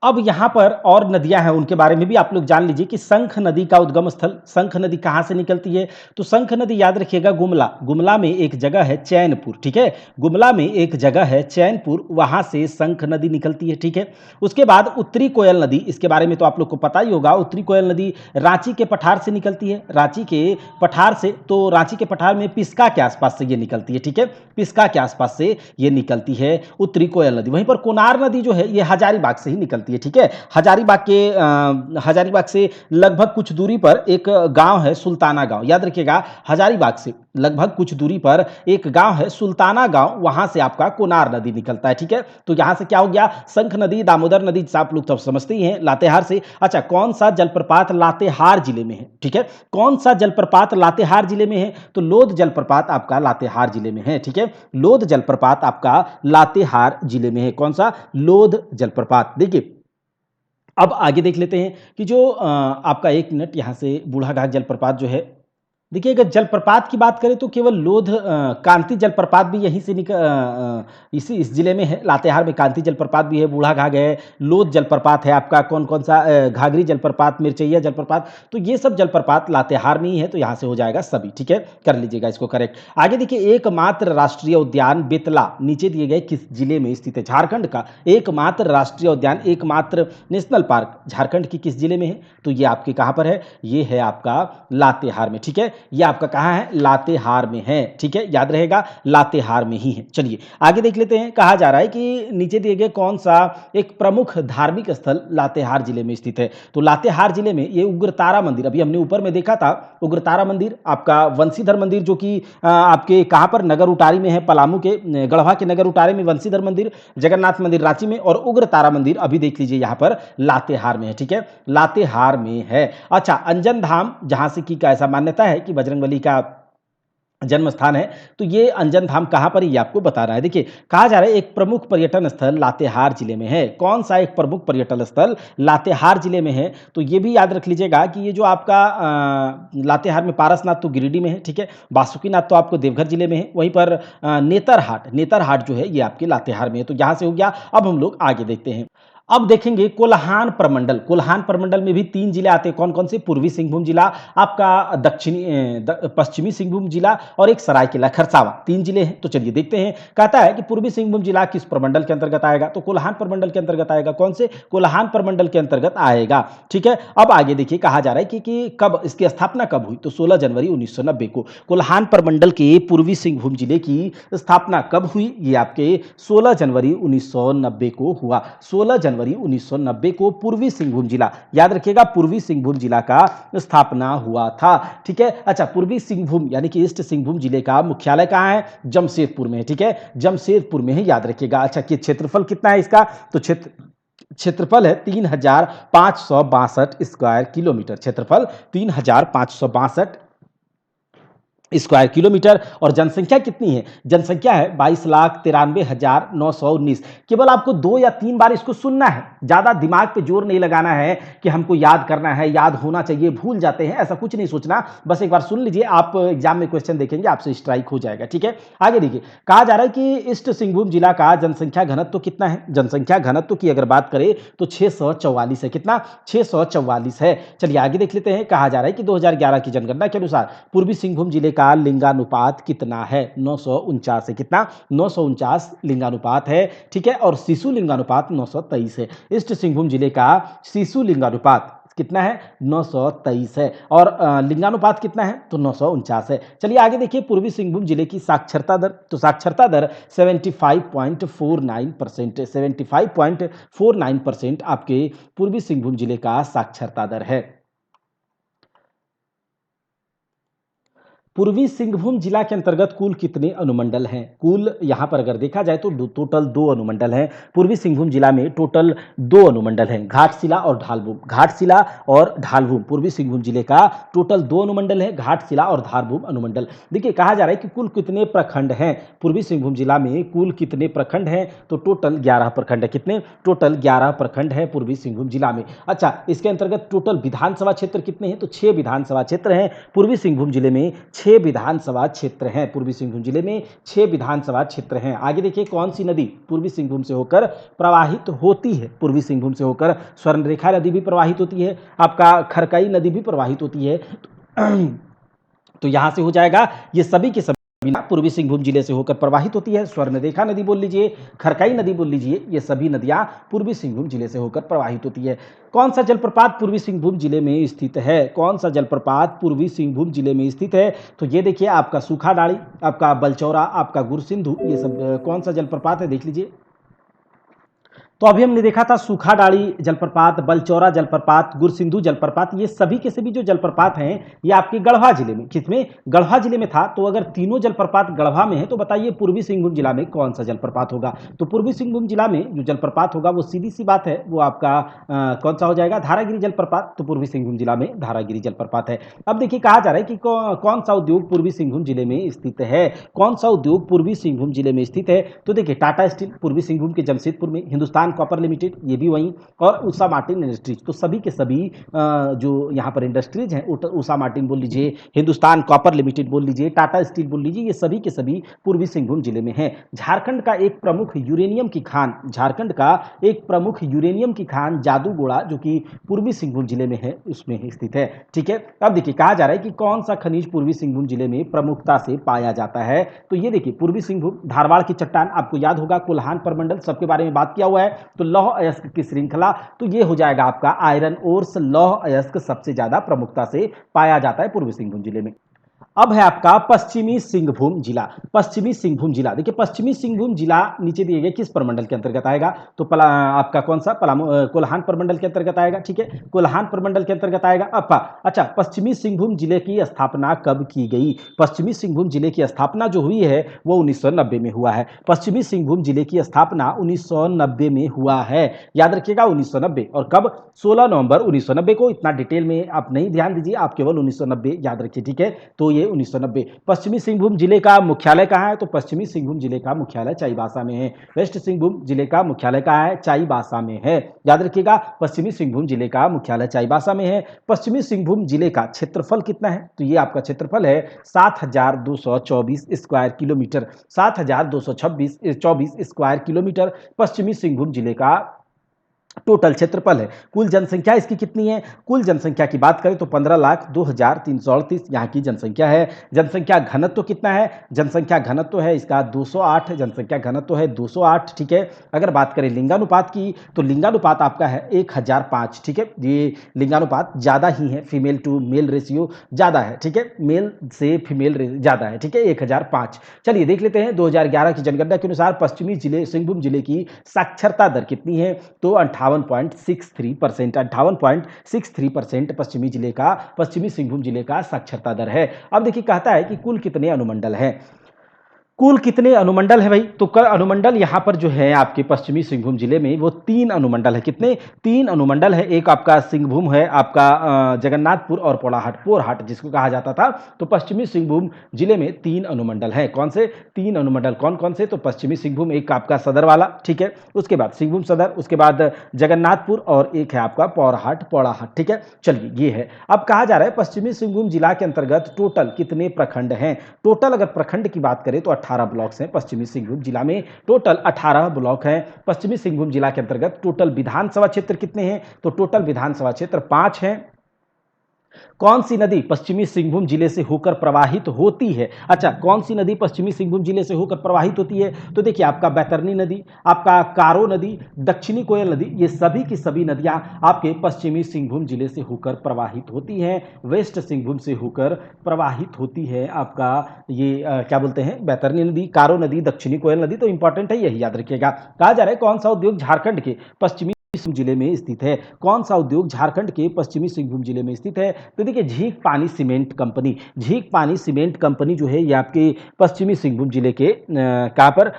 अब यहाँ पर और नदियां हैं, उनके बारे में भी आप लोग जान लीजिए कि शंख नदी का उद्गम स्थल, शंख नदी कहाँ से निकलती है? तो शंख नदी याद रखिएगा गुमला, गुमला में एक जगह है चैनपुर, ठीक है? गुमला में एक जगह है चैनपुर, वहां से शंख नदी निकलती है, ठीक है? उसके बाद उत्तरी कोयल नदी, इसके बारे में तो आप लोग को पता ही होगा। उत्तरी कोयल नदी रांची के पठार से निकलती है, रांची के पठार से। तो रांची के पठार में पिस्का के आसपास से ये निकलती है, ठीक है? पिस्का के आसपास से ये निकलती है उत्तरी कोयल नदी। वहीं पर कोनार नदी जो है ये हजारीबाग से ही निकलती है, ठीक है? हजारीबाग से लगभग कुछ दूरी पर एक गांव है सुल्ताना गांव, याद रखिएगा। हजारीबाग से लगभग कुछ दूरी पर एक गांव है सुल्ताना गांव, वहां से आपका कोनार नदी निकलता है, ठीक है? तो यहां से क्या हो गया? शंख नदी, दामोदर नदी, आप लोग सब समझते ही हैं, लातेहार से। अच्छा, कौन सा जलप्रपात लातेहार जिले में है? ठीक है, कौन सा जलप्रपात लातेहार जिले में है? तो लोध जलप्रपात आपका लातेहार जिले में है, ठीक है? लोध जलप्रपात आपका लातेहार जिले में है। कौन सा? लोध जलप्रपात। देखिए अब आगे देख लेते हैं कि जो आपका, एक मिनट, यहाँ से बूढ़ाघाट जलप्रपात जो है, देखिए अगर जलप्रपात की बात करें तो केवल लोध कांति जलप्रपात भी यहीं से इस जिले में है। लातेहार में कांति जलप्रपात भी है, बूढ़ाघाट है, लोध जलप्रपात है आपका, कौन कौन सा, घाघरी जलप्रपात, मिर्चैया जलप्रपात। तो ये सब जलप्रपात लातेहार में ही है, तो यहाँ से हो जाएगा सभी, ठीक है? कर लीजिएगा इसको करेक्ट। आगे देखिए, एकमात्र राष्ट्रीय उद्यान बेतला नीचे दिए गए किस जिले में स्थित है? झारखंड का एकमात्र राष्ट्रीय उद्यान, एकमात्र नेशनल पार्क झारखंड की किस जिले में है? तो ये आपके कहाँ पर है? ये है आपका लातेहार में, ठीक है? ये आपका कहां है? लातेहार में है, ठीक है? याद रहेगा, लातेहार में ही है। चलिए आगे देख लेते हैं। कहा जा रहा है कि नीचे दिए गए कौन सा एक प्रमुख धार्मिक स्थल लातेहार जिले में स्थित है? तो लातेहार जिले में ये उग्रतारा मंदिर, अभी हमने ऊपर में देखा था, उग्रतारा मंदिर आपका, वंशीधर मंदिर जो कि आपके कहां पर? नगर उटारी में है, पलामू के गढ़वा के नगर उटारी में वंशीधर मंदिर, जगन्नाथ मंदिर रांची में, और उग्रतारा मंदिर अभी देख लीजिए यहां पर लातेहार में है, ठीक है? लातेहार में है। अच्छा, अंजन धाम, जहां से कि ऐसा मान्यता है कि बजरंगबली का जन्म स्थान है, तो ये अंजन धाम कहां पर, ये आपको बता रहा है। देखिए कहा जा रहा है एक प्रमुख पर्यटन स्थल लातेहार जिले में है। कौन सा एक प्रमुख पर्यटन स्थल लातेहार जिले में है? तो ये भी याद रख लीजिएगा कि ये जो आपका लातेहार में पारसनाथ तो गिरिडीह में है, ठीक है? बासुकीनाथ तो आपको देवघर जिले में है। वहीं पर नेतरहाट, नेतरहाट जो है ये आपके लातेहार में है। तो यहां से हो गया। अब हम लोग आगे देखते हैं। अब देखेंगे कोल्हान प्रमंडल। कोल्हान प्रमंडल में भी 3 जिले आते हैं। कौन कौन से? पूर्वी सिंहभूम जिला, आपका पश्चिमी सिंहभूम जिला, और एक सरायकेला खरसावां, 3 जिले हैं। तो चलिए देखते हैं। कहता है कि पूर्वी सिंहभूम जिला किस प्रमंडल के अंतर्गत आएगा? तो कोल्हान प्रमंडल के अंतर्गत आएगा। कौन से? कोल्हान प्रमंडल के अंतर्गत आएगा, ठीक है? अब आगे देखिए, कहा जा रहा है कि कब इसकी स्थापना कब हुई? तो 16 जनवरी 1990 को कोल्हान प्रमंडल के पूर्वी सिंहभूम जिले की स्थापना कब हुई? ये आपके 16 जनवरी 1990 को हुआ। 16 जनवरी 1990 को पूर्वी सिंहभूम जिला, याद रखिएगा, पूर्वी सिंहभूम जिला का स्थापना हुआ था, ठीक है? अच्छा, पूर्वी सिंहभूम यानी कि ईस्ट सिंहभूम जिले का मुख्यालय कहां है? जमशेदपुर में है, ठीक है? जमशेदपुर में है, याद रखिएगा। अच्छा, कि क्षेत्रफल कितना है इसका? तो क्षेत्रफल है 3562 स्क्वायर किलोमीटर। क्षेत्रफल 3562 स्क्वायर किलोमीटर। और जनसंख्या कितनी है? जनसंख्या है 22,93,919। केवल आपको 2 या 3 बार इसको सुनना है, ज्यादा दिमाग पे जोर नहीं लगाना है कि हमको याद करना है, याद होना चाहिए, भूल जाते हैं, ऐसा कुछ नहीं सोचना। बस एक बार सुन लीजिए, आप एग्जाम में क्वेश्चन देखेंगे आपसे स्ट्राइक हो जाएगा, ठीक है? आगे देखिए, कहा जा रहा है कि ईस्ट सिंहभूम जिला का जनसंख्या घनत्व तो कितना है? जनसंख्या घनत्व की अगर बात करें तो 644 है। कितना? 644 है। चलिए आगे देख लेते हैं। कहा जा रहा है कि 2011 की जनगणना के अनुसार पूर्वी सिंहभूम जिले का लिंगानुपात कितना है? 949 है। कितना? 949 लिंगानुपात है, ठीक है। और शिशु लिंगानुपात 923 है। ईस्ट सिंहभूम जिले का शिशु लिंगानुपात कितना है? 923 है। और लिंगानुपात कितना है? तो 949 है। चलिए आगे देखिए, पूर्वी सिंहभूम जिले की साक्षरता दर। तो साक्षरता दर 75.49%, 75.49% आपके पूर्वी सिंहभूम जिले का साक्षरता दर है। पूर्वी सिंहभूम जिला के अंतर्गत कुल कितने अनुमंडल हैं? कुल यहां पर अगर देखा जाए तो टोटल 2 अनुमंडल हैं। पूर्वी सिंहभूम जिला में टोटल 2 अनुमंडल हैं, घाटशिला और ढालभूम। घाटशिला और ढालभूम पूर्वी सिंहभूम जिले का टोटल 2 अनुमंडल है, घाटशिला और ढालभूम अनुमंडल। देखिए कहा जा रहा है कि कुल कितने प्रखंड हैं पूर्वी सिंहभूम जिला में? कुल कितने प्रखंड हैं? तो टोटल 11 प्रखंड है। कितने? टोटल 11 प्रखंड है पूर्वी सिंहभूम जिला में। अच्छा, इसके अंतर्गत टोटल विधानसभा क्षेत्र कितने हैं? तो 6 विधानसभा क्षेत्र हैं पूर्वी सिंहभूम जिले में। 6 विधानसभा क्षेत्र हैं पूर्वी सिंहभूम जिले में, 6 विधानसभा क्षेत्र हैं। आगे देखिए, कौन सी नदी पूर्वी सिंहभूम से होकर प्रवाहित होती है? पूर्वी सिंहभूम से होकर स्वर्णरेखा नदी भी प्रवाहित होती है, आपका खरकई नदी भी प्रवाहित होती है। तो यहां से हो जाएगा, ये सभी के सभी पूर्वी सिंहभूम जिले से होकर प्रवाहित होती है। स्वर्णरेखा नदी बोल लीजिए, खरकई नदी बोल लीजिए, ये सभी नदियां पूर्वी सिंहभूम जिले से होकर प्रवाहित होती है। कौन सा जलप्रपात पूर्वी सिंहभूम जिले में स्थित है? कौन सा जलप्रपात पूर्वी सिंहभूम जिले में स्थित है? तो ये देखिए, आपका सूखाडाड़ी, आपका बलचौरा, आपका गुरसिंधु, ये सब कौन सा जलप्रपात है? देख लीजिए। तो अभी हमने देखा था सूखाडाड़ी जलप्रपात, बलचौरा जलप्रपात, गुरसिंधु जलप्रपात, ये सभी के सभी जो जलप्रपात हैं ये आपके गढ़वा जिले में, किसमें? गढ़वा जिले में था। तो अगर तीनों जलप्रपात गढ़वा में है तो बताइए पूर्वी सिंहभूम जिला में कौन सा जलप्रपात होगा? तो पूर्वी सिंहभूम जिला में जो जलप्रपात होगा वो सीधी सी बात है, वो आपका कौन सा हो जाएगा? धारागिरी जलप्रपात। तो पूर्वी सिंहभूम जिला में धारागिरी जलप्रपात है। अब देखिए कहा जा रहा है कि कौन सा उद्योग पूर्वी सिंहभूम जिले में स्थित है? कौन सा उद्योग पूर्वी सिंहभूम जिले में स्थित है? तो देखिए, टाटा स्टील पूर्वी सिंहभूम के जमशेदपुर में, हिंदुस्तान कॉपर लिमिटेड ये भी वहीं, और उषा मार्टिन इंडस्ट्रीज। तो सभी के सभी जो यहाँ पर इंडस्ट्रीज हैं, उषा मार्टिन बोल लीजिए, हिंदुस्तान कॉपर लिमिटेड बोल लीजिए, टाटा स्टील बोल लीजिए, ये सभी के सभी पूर्वी सिंहभूम जिले में हैं। झारखंड का एक प्रमुख यूरेनियम की खान, झारखंड का एक प्रमुख यूरेनियम की खान जादूगोड़ा, जो कि पूर्वी सिंहभूम जिले में है, उसमें स्थित है। ठीक है। अब देखिए कहा जा रहा है कि कौन सा खनिज पूर्वी सिंहभूम जिले में प्रमुखता से पाया जाता है? तो ये देखिए, पूर्वी सिंहभूम धारवाड़ की चट्टान, आपको याद होगा कोल्हान प्रमंडल, सबके बारे में बात किया हुआ है। तो लौह अयस्क की श्रृंखला, तो ये हो जाएगा आपका आयरन ओर्स, लौह अयस्क सबसे ज्यादा प्रमुखता से पाया जाता है पूर्वी सिंहभूम जिले में। अब है आपका पश्चिमी सिंहभूम जिला। पश्चिमी सिंहभूम जिला, देखिए पश्चिमी सिंहभूम जिला नीचे दिए गए किस प्रमंडल के अंतर्गत आएगा? तो आपका कौन सा? कोल्हान प्रमंडल के अंतर्गत आएगा। ठीक है, कोल्हान प्रमंडल के अंतर्गत आएगा। अच्छा, पश्चिमी सिंहभूम जिले की स्थापना कब की गई? पश्चिमी सिंहभूम जिले की स्थापना जो हुई है वो 1990 में हुआ है। पश्चिमी सिंहभूम जिले की स्थापना 1990 में हुआ है, याद रखिएगा 1990। और कब? 16 नवंबर 1990 को। इतना डिटेल में आप नहीं ध्यान दीजिए, आप केवल 1990 याद रखिए। ठीक है, तो ये 1990। पश्चिमी सिंहभूम जिले का मुख्यालय कहाँ है? तो पश्चिमी सिंहभूम जिले का मुख्यालय चाईबासा में है। वेस्ट सिंहभूम जिले का मुख्यालय कहाँ है? चाईबासा में है, याद रखिएगा। पश्चिमी सिंहभूम जिले का मुख्यालय चाईबासा में है। पश्चिमी सिंहभूम जिले का क्षेत्रफल कितना है? तो ये आपका क्षेत्रफल है 7224 स्क्वायर किलोमीटर, 7224 स्क्वायर किलोमीटर पश्चिमी सिंहभूम जिले का टोटल क्षेत्रफल है। कुल जनसंख्या इसकी कितनी है? कुल जनसंख्या की बात करें तो 15,02,338 यहाँ की जनसंख्या है। जनसंख्या घनत्व कितना है? जनसंख्या घनत्व है इसका 208, जनसंख्या घनत्व है 208। ठीक है। अगर बात करें लिंगानुपात की, तो लिंगानुपात आपका है 1005। ठीक है, ये लिंगानुपात ज़्यादा ही है, फीमेल टू मेल रेशियो ज़्यादा है। ठीक है, मेल से फीमेल ज़्यादा है। ठीक है, 1005। चलिए देख लेते हैं 2011 की जनगणना के अनुसार पश्चिमी जिले सिंहभूम जिले की साक्षरता दर कितनी है? तो 58.63%, 58.63% पश्चिमी सिंहभूम जिले का साक्षरता दर है। अब देखिए कहता है कि कुल कितने अनुमंडल हैं? कुल कितने अनुमंडल है भाई? तो अनुमंडल यहाँ पर जो है आपके पश्चिमी सिंहभूम जिले में वो 3 अनुमंडल है। कितने? 3 अनुमंडल है। एक आपका सिंहभूम है, आपका जगन्नाथपुर और पोरहाट जिसको कहा जाता था। तो पश्चिमी सिंहभूम जिले में 3 अनुमंडल है। कौन से 3 अनुमंडल? कौन कौन से? तो पश्चिमी सिंहभूम एक आपका सदर वाला, ठीक है, उसके बाद सिंहभूम सदर, उसके बाद जगन्नाथपुर, और एक है आपका पोराहाट। ठीक है, चलिए ये है। अब कहा जा रहा है पश्चिमी सिंहभूम जिला के अंतर्गत टोटल कितने प्रखंड हैं? टोटल अगर प्रखंड की बात करें तो 18 ब्लॉक्स हैं पश्चिमी सिंहभूम जिला में, टोटल 18 ब्लॉक हैं पश्चिमी सिंहभूम जिला के अंतर्गत। टोटल विधानसभा क्षेत्र कितने हैं? तो टोटल विधानसभा क्षेत्र 5 हैं। कौन सी नदी पश्चिमी सिंहभूम जिले से होकर प्रवाहित होती है? अच्छा, कौन सी नदी पश्चिमी सिंहभूम जिले से होकर प्रवाहित होती है? तो देखिए, आपका बैतरनी नदी, आपका कारो नदी, दक्षिणी कोयल नदी, ये सभी की सभी नदियां आपके पश्चिमी सिंहभूम जिले से होकर प्रवाहित होती हैं। वेस्ट सिंहभूम से होकर प्रवाहित होती है आपका ये क्या बोलते हैं, बैतरनी नदी, कारो नदी, दक्षिणी कोयल नदी। तो इंपॉर्टेंट है, यही याद रखिएगा। कहा जा रहा है कौन सा उद्योग झारखंड के पश्चिमी सिंहभूम जिले में स्थित है? कौन सा उद्योग झारखंड के पश्चिमी सिंहभूम जिले में स्थित है? तो देखिए, झींक पानी सीमेंट कंपनी। झींक पानी सीमेंट कंपनी जो है ये आपके पश्चिमी सिंहभूम जिले के कहां पर,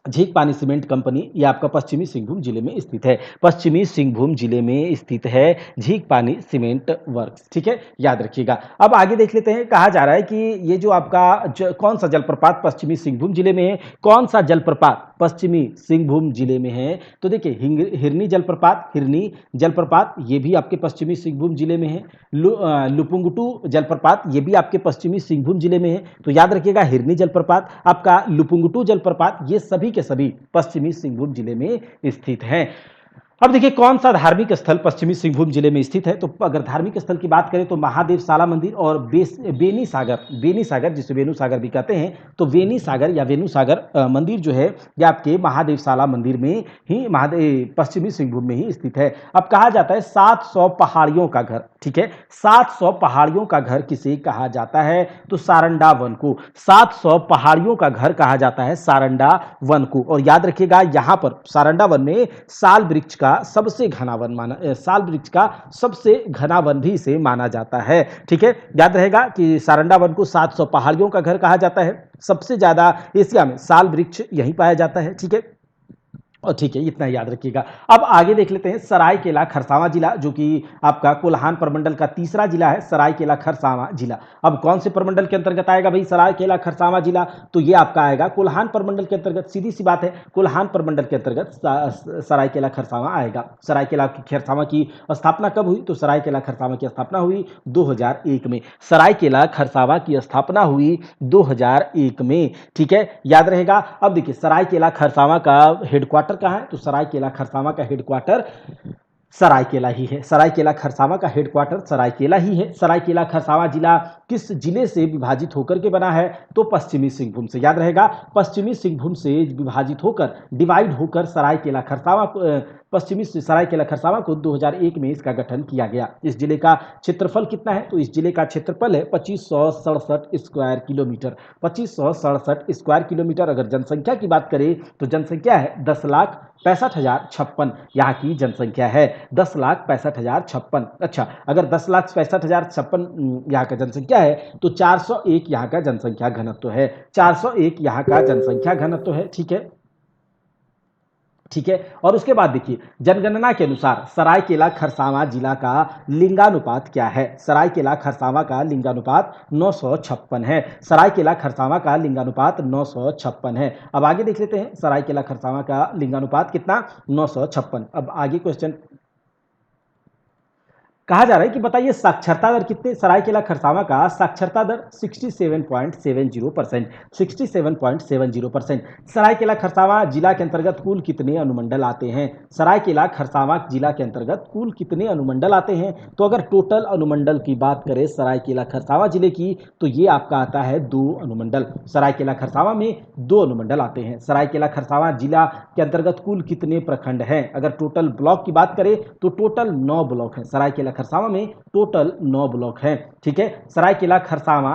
झींक पानी सीमेंट कंपनी ये आपका पश्चिमी सिंहभूम जिले में स्थित है। पश्चिमी सिंहभूम जिले में स्थित है झींक पानी सीमेंट वर्क्स। ठीक है, याद रखिएगा। अब आगे देख लेते हैं। कहा जा रहा है कि ये जो आपका कौन सा जलप्रपात पश्चिमी सिंहभूम जिले में है? कौन सा जलप्रपात पश्चिमी सिंहभूम जिले में है? तो देखिए, हिरनी जलप्रपात, हिरनी जलप्रपात ये भी आपके पश्चिमी सिंहभूम जिले में है। लुपुंगटू जलप्रपात ये भी आपके पश्चिमी सिंहभूम जिले में है। तो याद रखिएगा, हिरनी जलप्रपात, आपका लुपुंगटू जलप्रपात, ये सभी के सभी पश्चिमी सिंहभूम जिले में स्थित हैं। अब देखिए, कौन सा धार्मिक स्थल पश्चिमी सिंहभूम जिले में स्थित है? तो अगर धार्मिक स्थल की बात करें तो महादेव साला मंदिर और बेनी सागर, बेनी सागर जिसे वेणु सागर भी कहते हैं, तो वेनी सागर या वेणु सागर मंदिर जो है ये आपके महादेव साला मंदिर में ही महादेव पश्चिमी सिंहभूम में ही स्थित है। अब कहा जाता है 700 पहाड़ियों का घर। ठीक है, 700 पहाड़ियों का घर किसे कहा जाता है? तो सारंडा वन को। 700 पहाड़ियों का घर कहा जाता है सारंडा वन को। और याद रखिएगा, यहां पर सारंडा वन में साल वृक्ष का सबसे घना वन साल वृक्ष का सबसे घना वन भी इसे माना जाता है। ठीक है, याद रहेगा कि सारंडा वन को 700 पहाड़ियों का घर कहा जाता है। सबसे ज्यादा एशिया में साल वृक्ष यहीं पाया जाता है। ठीक है, और ठीक है, इतना याद रखिएगा। अब आगे देख लेते हैं सरायकेला खरसावां जिला, जो कि आपका कोल्हान प्रमंडल का तीसरा जिला है, सरायकेला खरसावां जिला। अब कौन से प्रमंडल के अंतर्गत आएगा भाई सरायकेला खरसावां जिला? तो ये आपका आएगा कोल्हान प्रमंडल के अंतर्गत। सीधी सी बात है, कोल्हान प्रमंडल के अंतर्गत सरायकेला खरसावां आएगा। सरायकेला खरसावां की स्थापना कब हुई? तो सरायकेला खरसावां की स्थापना हुई 2001 में। सरायकेला खरसावां की स्थापना हुई 2001 में। ठीक है, याद रहेगा। अब देखिए, सरायकेला खरसावां का हेडक्वार्टर कहां है? तो सरायकेला खरसावां का हेडक्वार्टर सरायकेला ही है। सरायकेला खरसावां का हेडक्वार्टर सरायकेला ही है। सरायकेला खरसावां जिला किस जिले से विभाजित होकर के बना है? तो पश्चिमी सिंहभूम से। याद रहेगा, पश्चिमी सिंहभूम से विभाजित होकर, डिवाइड होकर सरायकेला खरसावां पश्चिमी सरायकेला खरसावां को 2001 में इसका गठन किया गया। इस जिले का क्षेत्रफल कितना है? तो इस जिले का क्षेत्रफल है 2567 स्क्वायर किलोमीटर। 2567 square kilometre. अगर जनसंख्या की बात करें तो जनसंख्या है 10,65,056 यहाँ की जनसंख्या है। 10,65,056। अच्छा, अगर 10,65,056 यहाँ का जनसंख्या है तो 401 यहाँ का जनसंख्या घनत्व है। 401 यहाँ का जनसंख्या घनत्व है। ठीक है, ठीक है। और उसके बाद देखिए, जनगणना के अनुसार सरायकेला खरसावां जिला का लिंगानुपात क्या है? सरायकेला खरसावां का लिंगानुपात 956 है। सरायकेला खरसावां का लिंगानुपात 956 है। अब आगे देख लेते हैं, सरायकेला खरसावां का लिंगानुपात कितना? 956। अब आगे क्वेश्चन कहा जा रहा है कि बताइए साक्षरता दर कितने? सरायकेला खरसावां का साक्षरता दर 67.70%। 67.70%। सरायकेला खरसावां जिला के अंतर्गत कुल कितने अनुमंडल आते हैं? सरायकेला खरसावां जिला के अंतर्गत कुल कितने अनुमंडल आते हैं? तो अगर टोटल अनुमंडल की बात करें सरायकेला खरसावां जिले की, तो ये आपका आता है 2 अनुमंडल। सरायकेला खरसावां में 2 अनुमंडल आते हैं। सरायकेला खरसावां जिला के अंतर्गत कुल कितने प्रखंड हैं? अगर टोटल ब्लॉक की बात करें तो टोटल 9 ब्लॉक हैं। सरायकेला खरसावां में टोटल 9 ब्लॉक हैं। ठीक है, सरायकेला खरसावां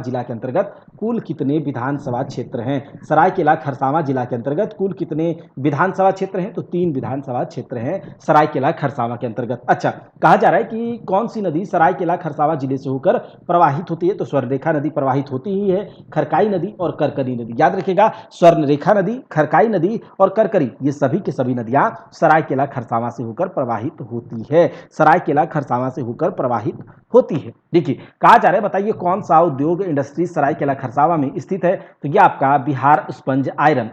जिला के अंतर्गत कुल कितने विधानसभा क्षेत्र हैं? सरायकेला खरसावां जिला के अंतर्गत कुल कितने विधानसभा क्षेत्र हैं? तो 3 विधानसभा क्षेत्र हैं सरायकेला खरसावां के अंतर्गत। अच्छा, कहा जा रहा है कि कौन सी नदी सरायकेला खरसावां जिले से होकर प्रवाहित होती है? तो स्वर्णरेखा नदी प्रवाहित होती ही है। खरकाई नदी और करकरी नदी। याद रखिएगा, स्वर्णरेखा नदी, खरकाई नदी और करकरी, ये सभी के सभी नदियां सरायकेला खरसावां से होकर प्रवाहित होती है। सरायकेला खरसावां से होकर प्रवाहित होती है। देखिए, कहा जा रहा है बताइए कौन सा उद्योग इंडस्ट्री सरायकेला खरसावां में स्थित है? तो यह आपका बिहार स्पंज आयरन,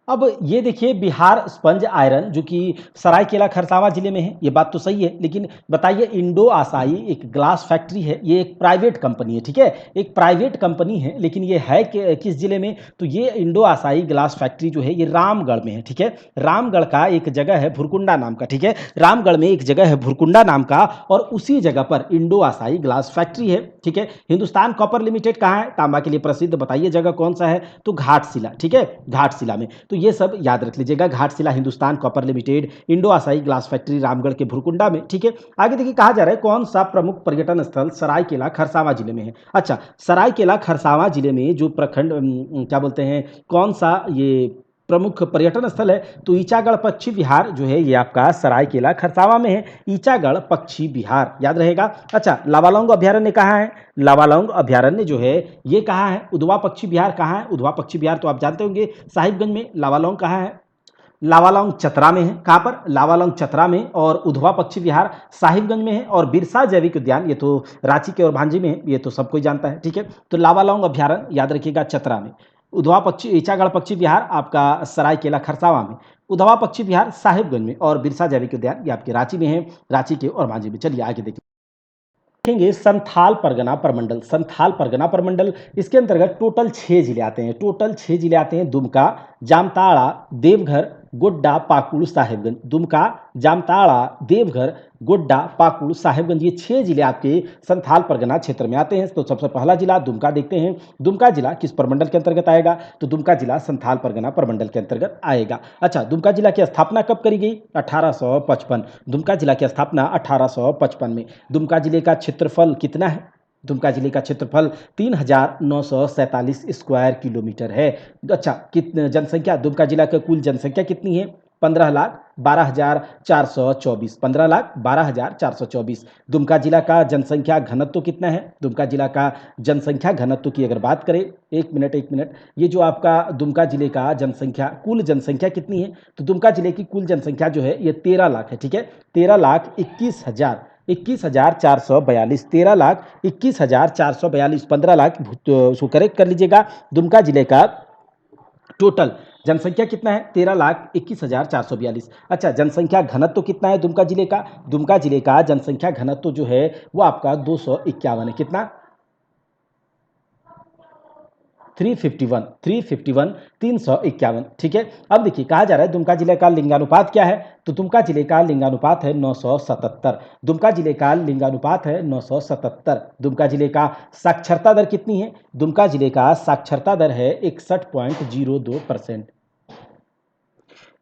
अब ये देखिए बिहार स्पंज आयरन जो कि सरायकेला खरसावां जिले में है, ये बात तो सही है, लेकिन बताइए इंडो आसाई एक ग्लास फैक्ट्री है, ये एक प्राइवेट कंपनी है, ठीक है, एक प्राइवेट कंपनी है, लेकिन ये है किस जिले में, तो ये इंडो आसाई ग्लास फैक्ट्री जो है ये रामगढ़ में है, ठीक है, रामगढ़ का एक जगह है भुरकुंडा नाम का, ठीक है, रामगढ़ में एक जगह है भुरकुंडा नाम का और उसी जगह पर इंडो आसाई ग्लास फैक्ट्री है, ठीक है। हिंदुस्तान कॉपर लिमिटेड कहाँ है, तांबा के लिए प्रसिद्ध, बताइए जगह कौन सा है, तो घाटशिला, ठीक है, घाटशिला में। तो ये सब याद रख लीजिएगा, Ghatshila, Hindustan copper limited, Indo Asahi glass factory Ramgarh के भुरकुंडा में, ठीक है। आगे देखिए कहा जा रहा है कौन सा प्रमुख पर्यटन स्थल सरायकेला खरसावां जिले में है। अच्छा, सरायकेला खरसावां जिले में जो प्रखंड क्या बोलते हैं, कौन सा ये प्रमुख पर्यटन स्थल है, तो ईचागढ़ पक्षी विहार जो है ये आपका सरायकेला खरसावां में है, ईचागढ़ पक्षी विहार याद रहेगा। अच्छा, लावालौंग अभ्यारण्य कहाँ है, लावालौंग अभ्यारण्य जो है ये कहाँ है, उधवा पक्षी विहार कहाँ है, उधवा पक्षी विहार तो आप जानते होंगे साहिबगंज में, लावालौंग कहाँ है, लावालौंग चतरा में है, कहाँ पर, लावालौंग चतरा में, और उधवा पक्षी विहार साहिबगंज में है, और बिरसा जैविक उद्यान ये तो रांची के और भांजी में है, ये तो सब कोई जानता है, ठीक है। तो लावालौंग अभ्यारण्य याद रखिएगा चतरा में, उधवा पक्षी ईचागढ़ पक्षी विहार आपका सरायकेला खरसावां में, उधवा पक्षी विहार साहिबगंज में, और बिरसा जैविक उद्यान ये आपके रांची में है, रांची के और भांजी में। चलिए आगे देखिए, देखेंगे संथाल परगना प्रमंडल, संथाल परगना प्रमंडल, इसके अंतर्गत टोटल 6 जिले आते हैं, टोटल 6 जिले आते हैं, दुमका, जामताड़ा, देवघर, गोड्डा, पाकुड़, साहिबगंज, दुमका, जामताड़ा, देवघर, गोड्डा, पाकुड़, साहिबगंज, ये 6 जिले आपके संथाल परगना क्षेत्र में आते हैं। तो सबसे पहला जिला दुमका देखते हैं, दुमका जिला किस प्रमंडल के अंतर्गत आएगा, तो दुमका जिला संथाल परगना प्रमंडल के अंतर्गत आएगा। अच्छा, दुमका जिला की स्थापना कब करी गई, 1855, दुमका जिला की स्थापना 1855 में। दुमका जिले का क्षेत्रफल कितना है, दुमका जिले का क्षेत्रफल 3947 स्क्वायर किलोमीटर है। अच्छा, कितने जनसंख्या, दुमका जिला का कुल जनसंख्या कितनी है, 15,12,424, 15,12,424। दुमका जिला का जनसंख्या घनत्व कितना है, दुमका जिला का जनसंख्या घनत्व की अगर बात करें, एक मिनट, ये जो आपका दुमका जिले का जनसंख्या, कुल जनसंख्या कितनी है, तो दुमका जिले की कुल जनसंख्या जो है ये 13 लाख है, ठीक है, 13,21,442, 13,21,442, 15 लाख उसको करेक्ट कर लीजिएगा। दुमका जिले का टोटल जनसंख्या कितना है, 13,21,442। अच्छा, जनसंख्या घनत्व कितना है दुमका जिले का, दुमका जिले का जनसंख्या घनत्व जो है वो आपका 251 है, कितना, 351, 351, 351, ठीक है। अब देखिए कहा जा रहा है दुमका जिले का लिंगानुपात क्या है, तो दुमका जिले का लिंगानुपात है 977, दुमका जिले का लिंगानुपात है 977। दुमका जिले का साक्षरता दर कितनी है, दुमका जिले का साक्षरता दर है 61.02%,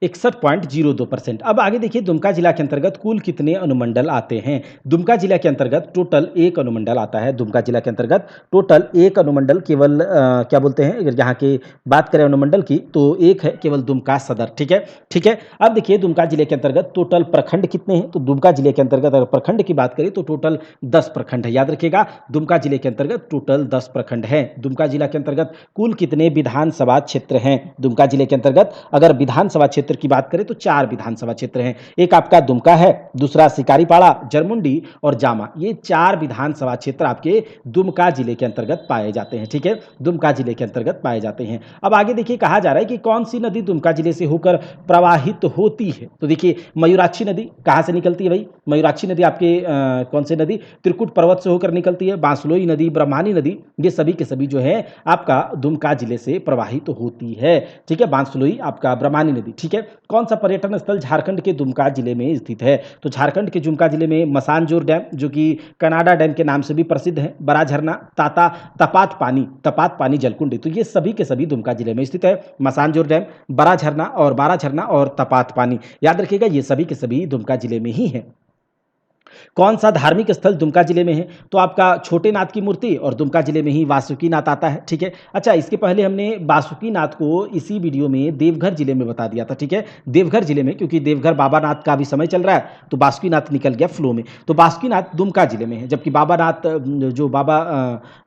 61.02%। अब आगे देखिए दुमका जिला के अंतर्गत कुल कितने अनुमंडल आते हैं, दुमका जिला के अंतर्गत टोटल 1 अनुमंडल आता है, दुमका जिला के अंतर्गत टोटल 1 अनुमंडल, केवल क्या बोलते हैं, अगर यहाँ की बात करें अनुमंडल की तो एक है केवल दुमका सदर, ठीक है, ठीक है। अब देखिए दुमका जिले के अंतर्गत टोटल प्रखंड कितने हैं, तो दुमका जिले के अंतर्गत अगर प्रखंड की बात करें तो टोटल 10 प्रखंड है, याद रखिएगा, दुमका जिले के अंतर्गत टोटल 10 प्रखंड हैं। दुमका जिला के अंतर्गत कुल कितने विधानसभा क्षेत्र हैं, दुमका जिले के अंतर्गत अगर विधानसभा क्षेत्र की बात करें तो 4 विधानसभा क्षेत्र हैं, एक आपका दुमका है, दूसरा शिकारीपाड़ा, जरमुंडी और जामा, ये 4 विधानसभा क्षेत्र आपके दुमका जिले के अंतर्गत पाए जाते हैं, ठीक है, दुमका जिले के अंतर्गत पाए जाते हैं। अब आगे देखिए कहा जा रहा है कि कौन सी नदी दुमका जिले से होकर प्रवाहित होती है, तो देखिए मयूराक्षी नदी कहां से निकलती है भाई, मयूराक्षी नदी आपके कौन से नदी, त्रिकुट पर्वत से होकर निकलती है, बांसलोई नदी, ब्रह्मानी नदी, ये सभी के सभी जो है आपका दुमका जिले से प्रवाहित होती है, ठीक है, बांसलोई आपका ब्रह्मानी नदी, ठीक है। कौन सा पर्यटन स्थल झारखंड के दुमका जिले में स्थित है, तो झारखंड के दुमका जिले में मसानजोर डैम जो कि कनाडा डैम के नाम से भी प्रसिद्ध है, बड़ा झरना, ताता, तपात पानी जलकुंडी, तो ये सभी के सभी दुमका जिले में स्थित है, मसानजोर डैम, बड़ा झरना और तपात पानी, याद रखिएगा ये सभी के सभी दुमका जिले में ही है। कौन सा धार्मिक स्थल दुमका जिले में है, तो आपका छोटे नाथ की मूर्ति, और दुमका जिले में ही वासुकी नाथ आता है, ठीक है। अच्छा, इसके पहले हमने वासुकी नाथ को इसी वीडियो में देवघर जिले में बता दिया था, ठीक है, देवघर जिले में, क्योंकि देवघर बाबा नाथ का भी समय चल रहा है तो वासुकी नाथ निकल गया फ्लो में, तो वासुकी नाथ दुमका जिले में है, जबकि बाबा नाथ जो बाबा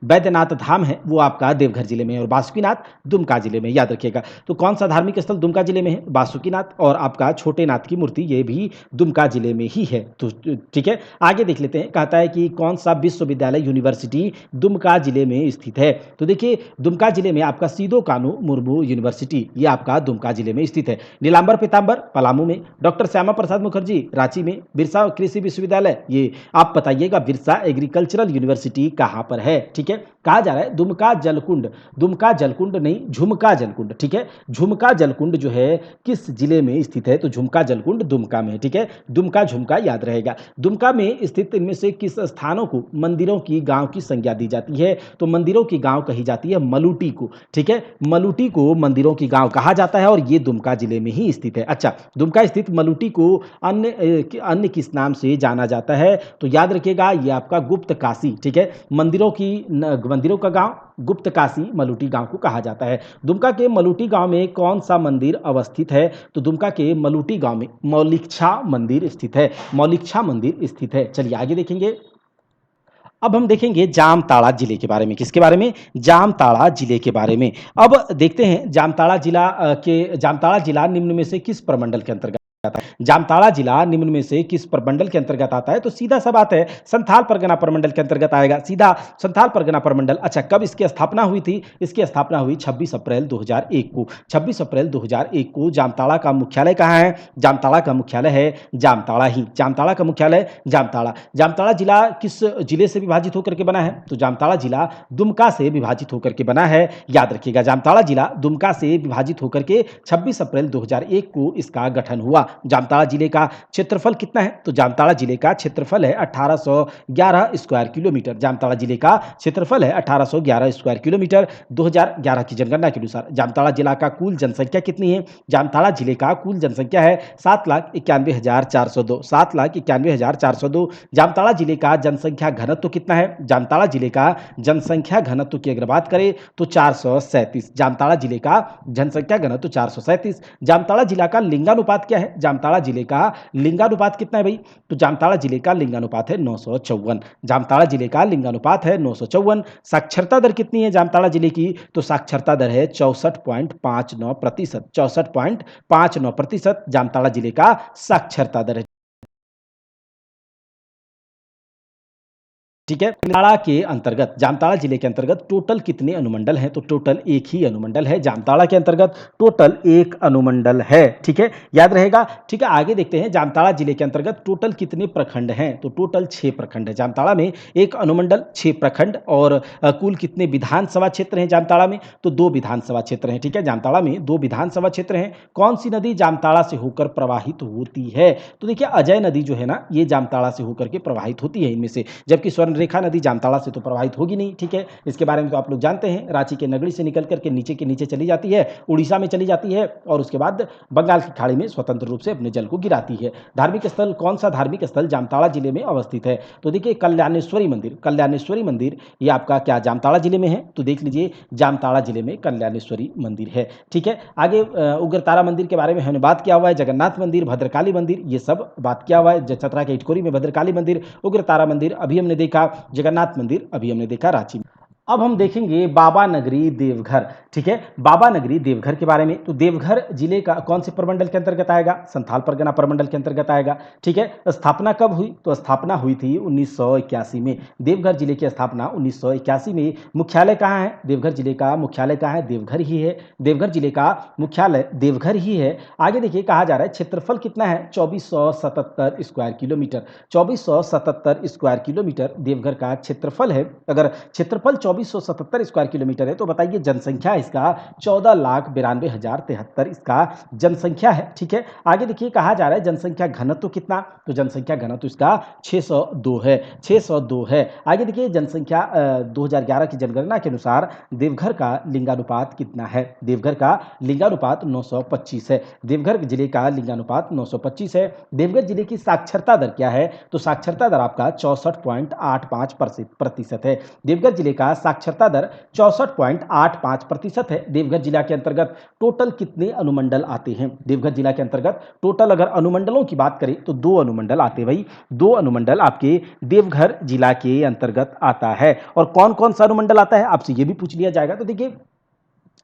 बैद्यनाथ धाम है वो आपका देवघर जिले में है, और वासुकी नाथ दुमका जिले में, याद रखिएगा। तो कौन सा धार्मिक स्थल दुमका जिले में है, वासुकी नाथ, और आपका छोटे नाथ की मूर्ति ये भी दुमका जिले में ही है, तो ठीक है। है, आगे देख लेते हैं। कहता है कि कौन सा विश्वविद्यालय यूनिवर्सिटी दुमका जिले में स्थित है। तो देखिए दुमका जिले में आपका सीधो कानू मुर्मू यूनिवर्सिटी ये आपका दुमका जिले में स्थित है। नीलांबर पीतांबर पलामू में, डॉक्टर श्यामा प्रसाद मुखर्जी रांची में, बिरसा कृषि विश्वविद्यालय ये आप बताइएगा बिरसा एग्रीकल्चरल यूनिवर्सिटी कहाँ पर है। ठीक है, कहा जा रहा है दुमका जलकुंड नहीं झुमका जलकुंड। ठीक है, झुमका जलकुंड जो है किस जिले में स्थित है, तो झुमका जलकुंड दुमका में। ठीक है, दुमका झुमका याद रहेगा। दुमका में स्थित इनमें से किस स्थानों को मंदिरों की गांव की संज्ञा दी जाती है, तो मंदिरों की गांव कही जाती है मलूटी को। ठीक है, मलूटी को मंदिरों की गांव कहा जाता है और ये दुमका जिले में ही स्थित है। अच्छा, दुमका स्थित मलूटी को अन्य किस नाम से जाना जाता है, तो याद रखिएगा ये आपका गुप्त काशी। ठीक है, मंदिरों का गांव गुप्त काशी मलूटी गांव को कहा जाता है। दुमका के मलूटी गांव में कौन सा मंदिर अवस्थित है, तो दुमका के मलूटी गांव में मौलिकछा मंदिर स्थित है। मौलिकछा मंदिर स्थित है। चलिए आगे देखेंगे। अब हम देखेंगे जामताड़ा जिले के बारे में। किसके बारे में? जामताड़ा जिले के बारे में। अब देखते हैं जामताड़ा जिला निम्न में से किस प्रमंडल के अंतर्गत आता है। जामताड़ा जिला निम्न में से किस प्रमंडल के अंतर्गत आता है, तो सीधा सा बात है संथाल परगना प्रमंडल के अंतर्गत आएगा। सीधा संथाल परगना प्रमंडल। अच्छा, कब इसकी स्थापना हुई थी? इसकी स्थापना हुई 26 अप्रैल 2001 को। 26 अप्रैल 2001 को। जामताड़ा का मुख्यालय कहाँ है? जामताड़ा का मुख्यालय है जामताड़ा ही। जामताड़ा का मुख्यालय जामताड़ा। जामताड़ा जिला किस जिले से विभाजित होकर के बना है, तो जामताड़ा जिला दुमका से विभाजित होकर के बना है। याद रखिएगा जामताड़ा जिला दुमका से विभाजित होकर के 26 अप्रैल 2001 को इसका गठन हुआ। जामताड़ा जिले का क्षेत्रफल कितना है, तो जामताड़ा जिले का क्षेत्रफल है 1811 स्क्वायर किलोमीटर। जामताड़ा जिले का क्षेत्रफल है 1811 स्क्वायर किलोमीटर 2011 की जनगणना के अनुसार। जामताड़ा जिला का कुल जनसंख्या कितनी है? जामताड़ा जिले का कुल जनसंख्या है 7,91,402। 7,91,402। जामताड़ा जिले का जनसंख्या घनत्व कितना है? जामताड़ा जिले का जनसंख्या घनत्व की अगर बात करें तो 437। जामताड़ा जिले का जनसंख्या घनत्व 437। जामताड़ा जिला का लिंगानुपात क्या है? जामताड़ा जिले का लिंगानुपात कितना है भाई, तो जामताड़ा जिले का लिंगानुपात है 954। जामताड़ा जिले का लिंगानुपात है 954। साक्षरता दर कितनी है जामताड़ा जिले की, तो साक्षरता दर है 64.59%। 64.59% जामताड़ा जिले का साक्षरता दर है। ठीक है, जामताड़ा जिले के अंतर्गत टोटल कितने अनुमंडल हैं, तो टोटल एक ही अनुमंडल है। जामताड़ा के अंतर्गत टोटल एक अनुमंडल है। ठीक है, याद रहेगा। ठीक है, आगे देखते हैं जामताड़ा जिले के अंतर्गत टोटल कितने प्रखंड हैं, तो टोटल 6 प्रखंड है। जामताड़ा में एक अनुमंडल 6 प्रखंड और कुल कितने विधानसभा क्षेत्र हैं जामताड़ा में, तो 2 विधानसभा क्षेत्र हैं। ठीक है, जामताड़ा में 2 विधानसभा क्षेत्र हैं। कौन सी नदी जामताड़ा से होकर प्रवाहित होती है, तो देखिए अजय नदी जो है ना ये जामताड़ा से होकर के प्रवाहित होती है इनमें से, जबकि स्वर्ण रेखा नदी जामताड़ा से तो प्रवाहित होगी नहीं। ठीक है, इसके बारे में तो आप लोग जानते हैं। रांची के नगरी से निकल करके नीचे के नीचे चली जाती है, उड़ीसा में चली जाती है और उसके बाद बंगाल की खाड़ी में स्वतंत्र रूप से अपने जल को गिराती है। धार्मिक स्थल, कौन सा धार्मिक स्थल जामताड़ा जिले में अवस्थित है, तो देखिए कल्याणेश्वरी मंदिर। कल्याणेश्वरी मंदिर ये आपका क्या जामताड़ा जिले में है, तो देख लीजिए जामताड़ा जिले में कल्याणेश्वरी मंदिर है। ठीक है, आगे उग्रतारा मंदिर के बारे में हमने बात किया हुआ है। जगन्नाथ मंदिर, भद्रकाली मंदिर ये सब बात किया हुआ है। चतरा के इटकोरी में भद्रकाली मंदिर, उग्रतारा मंदिर अभी हमने देखा, जगन्नाथ मंदिर अभी हमने देखा रांची में। अब हम देखेंगे बाबा नगरी देवघर। ठीक है, बाबा नगरी देवघर के बारे में, तो देवघर जिले का कौन से प्रमंडल के अंतर्गत आएगा, संथाल परगना प्रमंडल के अंतर्गत आएगा। ठीक है, स्थापना कब हुई, तो स्थापना हुई थी 1981 में। देवघर जिले की स्थापना 1981 में। मुख्यालय कहाँ है, देवघर जिले का मुख्यालय कहाँ है, देवघर ही है। देवघर जिले का मुख्यालय देवघर ही है। आगे देखिए कहा जा रहा है क्षेत्रफल कितना है, 2477 square kilometre. 2477 square kilometre Deoghar का क्षेत्रफल है। अगर क्षेत्रफल 2477 स्क्वायर किलोमीटर है तो बताइए जनसंख्या इसका 14,92,073 इसका जनसंख्या है। ठीक है, आगे देखिए कहा जा रहा है जनसंख्या घनत्व कितना, तो जनसंख्या घनत्व इसका 602 है। 602 है। आगे देखिए जनसंख्या 2011 की जनगणना के अनुसार देवघर का लिंगानुपात कितना है, देवघर का लिंगानुपात 925 है। देवघर जिले का लिंगानुपात 925 है। देवघर जिले की साक्षरता दर क्या है, तो साक्षरता दर आपका 64.85% है। देवघर जिले का साक्षरता दर 64.85% है। देवघर जिला के अंतर्गत टोटल कितने अनुमंडल आते हैं, देवघर जिला के अंतर्गत टोटल अगर अनुमंडलों की बात करें तो 2 अनुमंडल आते हैं भाई। 2 अनुमंडल आपके देवघर जिला के अंतर्गत आता है। और कौन कौन सा अनुमंडल आता है आपसे ये भी पूछ लिया जाएगा। तो देखिए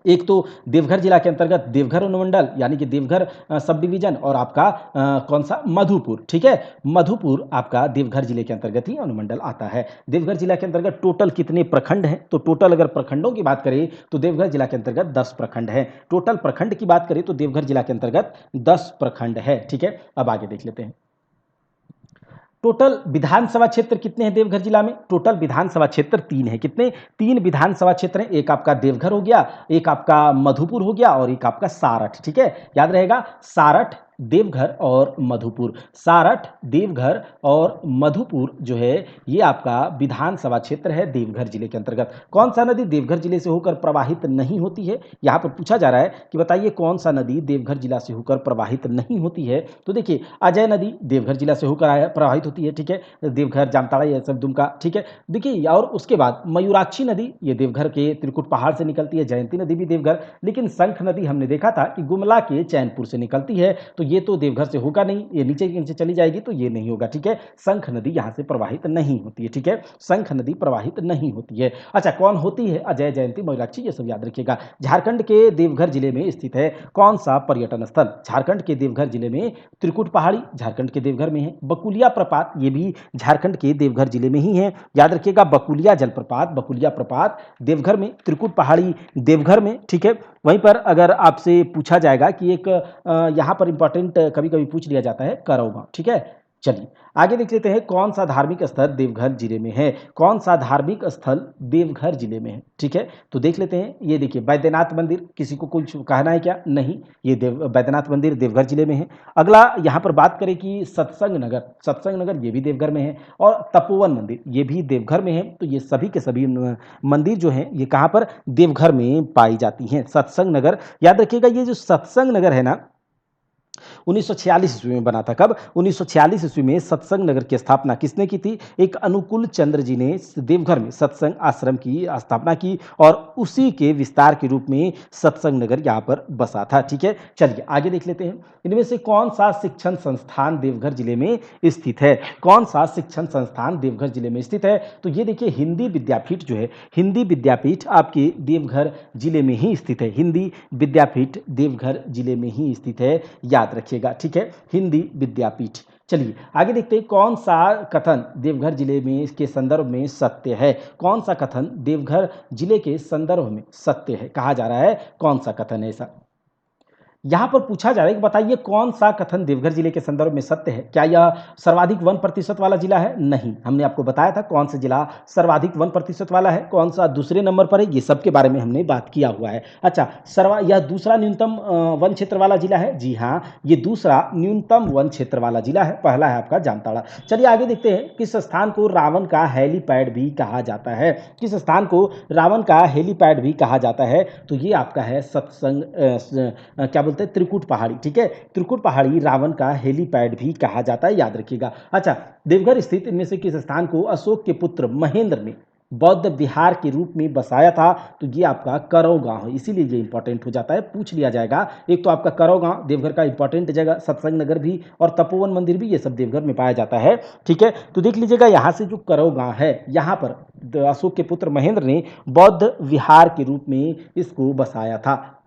एक तो देवघर जिला के अंतर्गत देवघर अनुमंडल यानी कि देवघर सब डिवीजन, और आपका कौन सा मधुपुर, ठीक है। मधुपुर आपका देवघर जिले के अंतर्गत ही अनुमंडल आता है। देवघर जिला के अंतर्गत टोटल कितने प्रखंड हैं, तो टोटल अगर प्रखंडों की बात करें तो देवघर जिला के अंतर्गत 10 प्रखंड हैं। टोटल प्रखंड की बात करें तो देवघर जिला के अंतर्गत 10 प्रखंड है, ठीक है। अब आगे देख लेते हैं। टोटल विधानसभा क्षेत्र कितने हैं देवघर जिला में, टोटल विधानसभा क्षेत्र 3 है। कितने, 3 विधानसभा क्षेत्र हैं। एक आपका देवघर हो गया, एक आपका मधुपुर हो गया और एक आपका सारठ, ठीक है। याद रहेगा, सारठ, देवघर और मधुपुर। सारठ, देवघर और मधुपुर जो है ये आपका विधानसभा क्षेत्र है देवघर जिले के अंतर्गत। कौन सा नदी देवघर जिले से होकर प्रवाहित नहीं होती है, यहां पर पूछा जा रहा है कि बताइए कौन सा नदी देवघर जिला से होकर प्रवाहित नहीं होती है। तो देखिए, अजय नदी देवघर जिला से होकर प्रवाहित होती है, ठीक है। देवघर, जामताड़ा, ये सब दुमका, ठीक है। देखिए, और उसके बाद मयूराक्षी नदी ये देवघर के त्रिकुट पहाड़ से निकलती है। जयंती नदी भी देवघर, लेकिन शंख नदी हमने देखा था कि गुमला के चैनपुर से निकलती है, तो ये तो देवघर से होगा नहीं, ये नीचे के नीचे चली जाएगी तो ये नहीं होगा, ठीक है। शंख नदी यहां से प्रवाहित नहीं होती है, ठीक है। शंख नदी प्रवाहित नहीं होती है। अच्छा, कौन होती है, अजय, जयंती, मयूराक्षी, ये सब याद रखिएगा। झारखंड के देवघर जिले में स्थित है कौन सा पर्यटन स्थल, झारखंड के देवघर जिले में त्रिकुट पहाड़ी झारखंड के देवघर में है। बकुलिया प्रपात ये भी झारखंड के देवघर जिले में ही है, याद रखिएगा। बकुलिया जलप्रपात, बकुलिया प्रपात देवघर में, त्रिकुट पहाड़ी देवघर में, ठीक है। वहीं पर अगर आपसे पूछा जाएगा कि एक यहाँ पर इंपॉर्टेंट कभी कभी पूछ लिया जाता है करौगा, ठीक है। चलिए आगे देख लेते हैं, कौन सा धार्मिक स्थल देवघर जिले में है, कौन सा धार्मिक स्थल देवघर जिले में है, ठीक है। तो देख लेते हैं, ये देखिए बैद्यनाथ मंदिर, किसी को कुछ कहना है क्या, नहीं, ये बैद्यनाथ मंदिर देवघर जिले में है। अगला यहाँ पर बात करें कि सत्संग नगर, सत्संग नगर ये भी देवघर में है, और तपोवन मंदिर ये भी देवघर में है। तो ये सभी के सभी मंदिर जो हैं ये कहाँ पर, देवघर में पाई जाती हैं। सत्संग नगर, याद रखिएगा, ये जो सत्संग नगर है ना 1946 ईस्वी में बना था। कब, 1946 ईस्वी में सत्संग नगर की स्थापना किसने की थी, एक अनुकूल चंद्र जी ने देवघर में सत्संग आश्रम की स्थापना की, और उसी के विस्तार के रूप में सत्संग नगर यहाँ पर बसा था, ठीक है। चलिए आगे देख लेते हैं, इनमें से कौन सा शिक्षण संस्थान देवघर जिले में स्थित है, कौन सा शिक्षण संस्थान देवघर जिले में स्थित है। तो ये देखिए, हिंदी विद्यापीठ जो है, हिंदी विद्यापीठ आपके देवघर जिले में ही स्थित है। हिंदी विद्यापीठ देवघर जिले में ही स्थित है, याद रखिएगा, ठीक है। हिंदी विद्यापीठ। चलिए आगे देखते हैं, कौन सा कथन देवघर जिले में के संदर्भ में सत्य है, कौन सा कथन देवघर जिले के संदर्भ में सत्य है, कहा जा रहा है कौन सा कथन है ऐसा। यहां पर पूछा जा रहा है कि बताइए कौन सा कथन देवघर जिले के संदर्भ में सत्य है। क्या यह सर्वाधिक 1% वाला जिला है, नहीं, हमने आपको बताया था कौन सा जिला सर्वाधिक 1% वाला है, कौन सा दूसरे नंबर पर है, ये सब के बारे में हमने बात किया हुआ है। अच्छा, यह दूसरा न्यूनतम वन क्षेत्र वाला जिला है, जी हाँ, ये दूसरा न्यूनतम वन क्षेत्र वाला जिला है, पहला है आपका जामताड़ा। चलिए आगे देखते हैं, किस स्थान को रावण का हेलीपैड भी कहा जाता है, किस स्थान को रावण का हेलीपैड भी कहा जाता है। तो ये आपका है सत्संग क्या बोलते हैं, त्रिकुट पहाड़ी, ठीक है। त्रिकुट पहाड़ी रावण का हेलीपैड भी कहा जाता है, याद रखिएगा। अच्छा, देवघर स्थित इनमें से किस स्थान को अशोक के पुत्र महेंद्र ने बौद्ध विहार के रूप में बसाया था। तो ये आपका करौ गांव है, इसीलिए ये इंपॉर्टेंट हो जाता है, पूछ लिया जाएगा। एक तो आपका करौ गांव देवघर का इंपॉर्टेंट जगह, सत्संग नगर भी और तपोवन मंदिर भी, ये सब देवघर में पाया जाता है, ठीक है। तो देख लीजिएगा, यहाँ से जो करौ गांव है, यहाँ पर अशोक के पुत्र महेंद्र ने बौद्ध विहार के रूप में इसको बसाया था।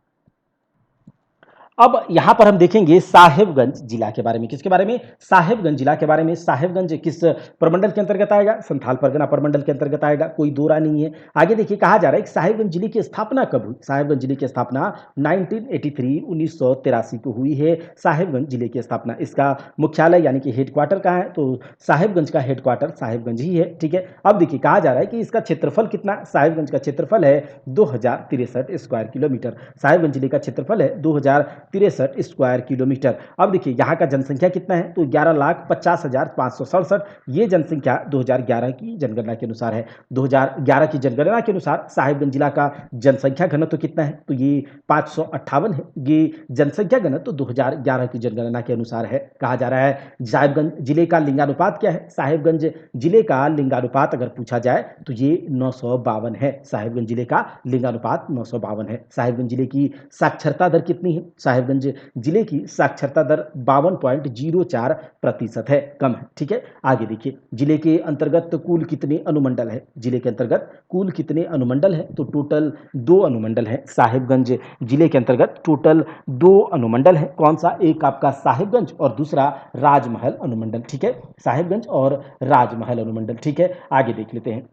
अब यहां पर हम देखेंगे साहेबगंज जिला के बारे में, किसके बारे में, साहेबगंज जिला के बारे में। साहेबगंज किस प्रमंडल के अंतर्गत आएगा, संथाल परगना प्रमंडल के अंतर्गत आएगा, कोई दो राय नहीं है। आगे देखिए, कहा जा रहा है कि साहेबगंज जिले की स्थापना कब हुई। साहेबगंज जिले की स्थापना 1983 को हुई है, साहेबगंज जिले की स्थापना। इसका मुख्यालय यानी कि हेडक्वार्टर कहाँ है, तो साहेबगंज का हेडक्वार्टर साहेबगंज ही है, ठीक है। अब देखिए, कहा जा रहा है कि इसका क्षेत्रफल कितना, साहेबगंज का क्षेत्रफल है 2063 स्क्वायर किलोमीटर। साहेबगंज जिले का क्षेत्रफल है 2063 स्क्वायर किलोमीटर। अब देखिए, यहाँ का जनसंख्या कितना है, तो 11,50,567। ये जनसंख्या 2011 की जनगणना के अनुसार है। 2011 की जनगणना के अनुसार साहिबगंज जिला का जनसंख्या घनत्व कितना है, तो ये 558 है। ये जनसंख्या घनत्व 2011 की जनगणना के अनुसार है। कहा जा रहा है साहिबगंज जिले का लिंगानुपात क्या है, साहिबगंज जिले का लिंगानुपात अगर पूछा जाए तो ये 952 है। साहिबगंज जिले का लिंगानुपात 952 है। साहिबगंज जिले की साक्षरता दर कितनी है, साहिबगंज जिले की साक्षरता दर 52.04% है, कम है। ठीक है, आगे देखिए, जिले के अंतर्गत कुल कितने अनुमंडल है? जिले के अंतर्गत कुल कितने अनुमंडल है? तो टोटल 2 अनुमंडल है। साहिबगंज जिले के अंतर्गत टोटल 2 अनुमंडल है। कौन सा? एक आपका साहिबगंज और दूसरा राजमहल अनुमंडल। ठीक है, साहिबगंज और राजमहल अनुमंडल। ठीक है, आगे देख लेते हैं।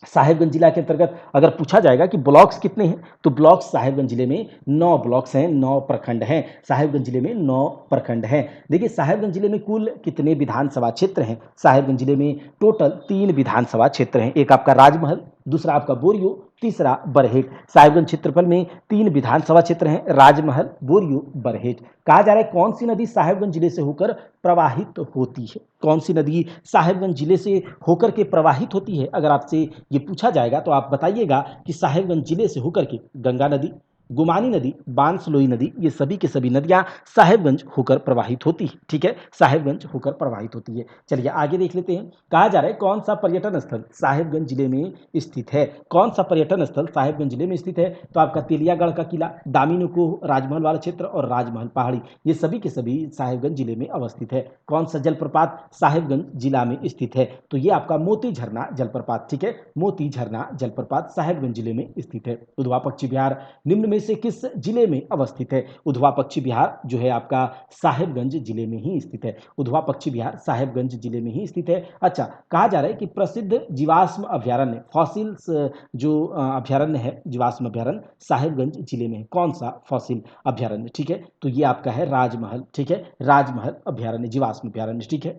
साहिबगंज जिला के अंतर्गत अगर पूछा जाएगा कि ब्लॉक्स कितने हैं, तो ब्लॉक्स साहिबगंज जिले में 9 ब्लॉक्स हैं, 9 प्रखंड हैं। साहिबगंज जिले में 9 प्रखंड हैं। देखिए, साहिबगंज जिले में कुल कितने विधानसभा क्षेत्र हैं? साहिबगंज जिले में टोटल 3 विधानसभा क्षेत्र हैं। एक आपका राजमहल, दूसरा आपका बोरियो, तीसरा बरहेट। साहिबगंज क्षेत्रफल में 3 विधानसभा क्षेत्र हैं, राजमहल, बोरियो, बरहेट। कहा जा रहा है कौन सी नदी साहिबगंज जिले से होकर प्रवाहित होती है? कौन सी नदी साहिबगंज जिले से होकर के प्रवाहित होती है? अगर आपसे ये पूछा जाएगा तो आप बताइएगा कि साहिबगंज जिले से होकर के गंगा नदी, गुमानी नदी, बांसलोई नदी, ये सभी के सभी नदियां साहिबगंज होकर प्रवाहित होती है। ठीक है, साहिबगंज होकर प्रवाहित होती है। चलिए आगे देख लेते हैं। कहा जा रहा है कौन सा पर्यटन स्थल साहिबगंज जिले में स्थित है? कौन सा पर्यटन स्थल साहिबगंज जिले में स्थित है? तो आपका तेलियागढ़ का किला, दामिनी कुह, राजमहल वाला क्षेत्र और राजमहल पहाड़ी, ये सभी के सभी साहिबगंज जिले में अवस्थित है। कौन सा जलप्रपात साहिबगंज जिला में स्थित है? तो ये आपका मोती झरना जलप्रपात। ठीक है, मोती झरना जलप्रपात साहिबगंज जिले में स्थित है। उधवा पक्षी विहार निम्न में से किस जिले में अवस्थित है? उधवा पक्षी विहार जो है आपका साहिबगंज जिले में ही स्थित है। उधवा पक्षी विहार साहिबगंज जिले में ही स्थित है। अच्छा, कहा जा रहा है कि प्रसिद्ध जीवाश्म अभ्यारण्य फॉसिल्स जो अभ्यारण्य है, जीवाश्म अभ्यारण्य साहिबगंज जिले में है। कौन सा फॉसिल अभ्यारण्य? ठीक है, तो ये आपका है राजमहल। ठीक है, राजमहल अभ्यारण्य, जीवाश्म अभ्यारण्य। ठीक है,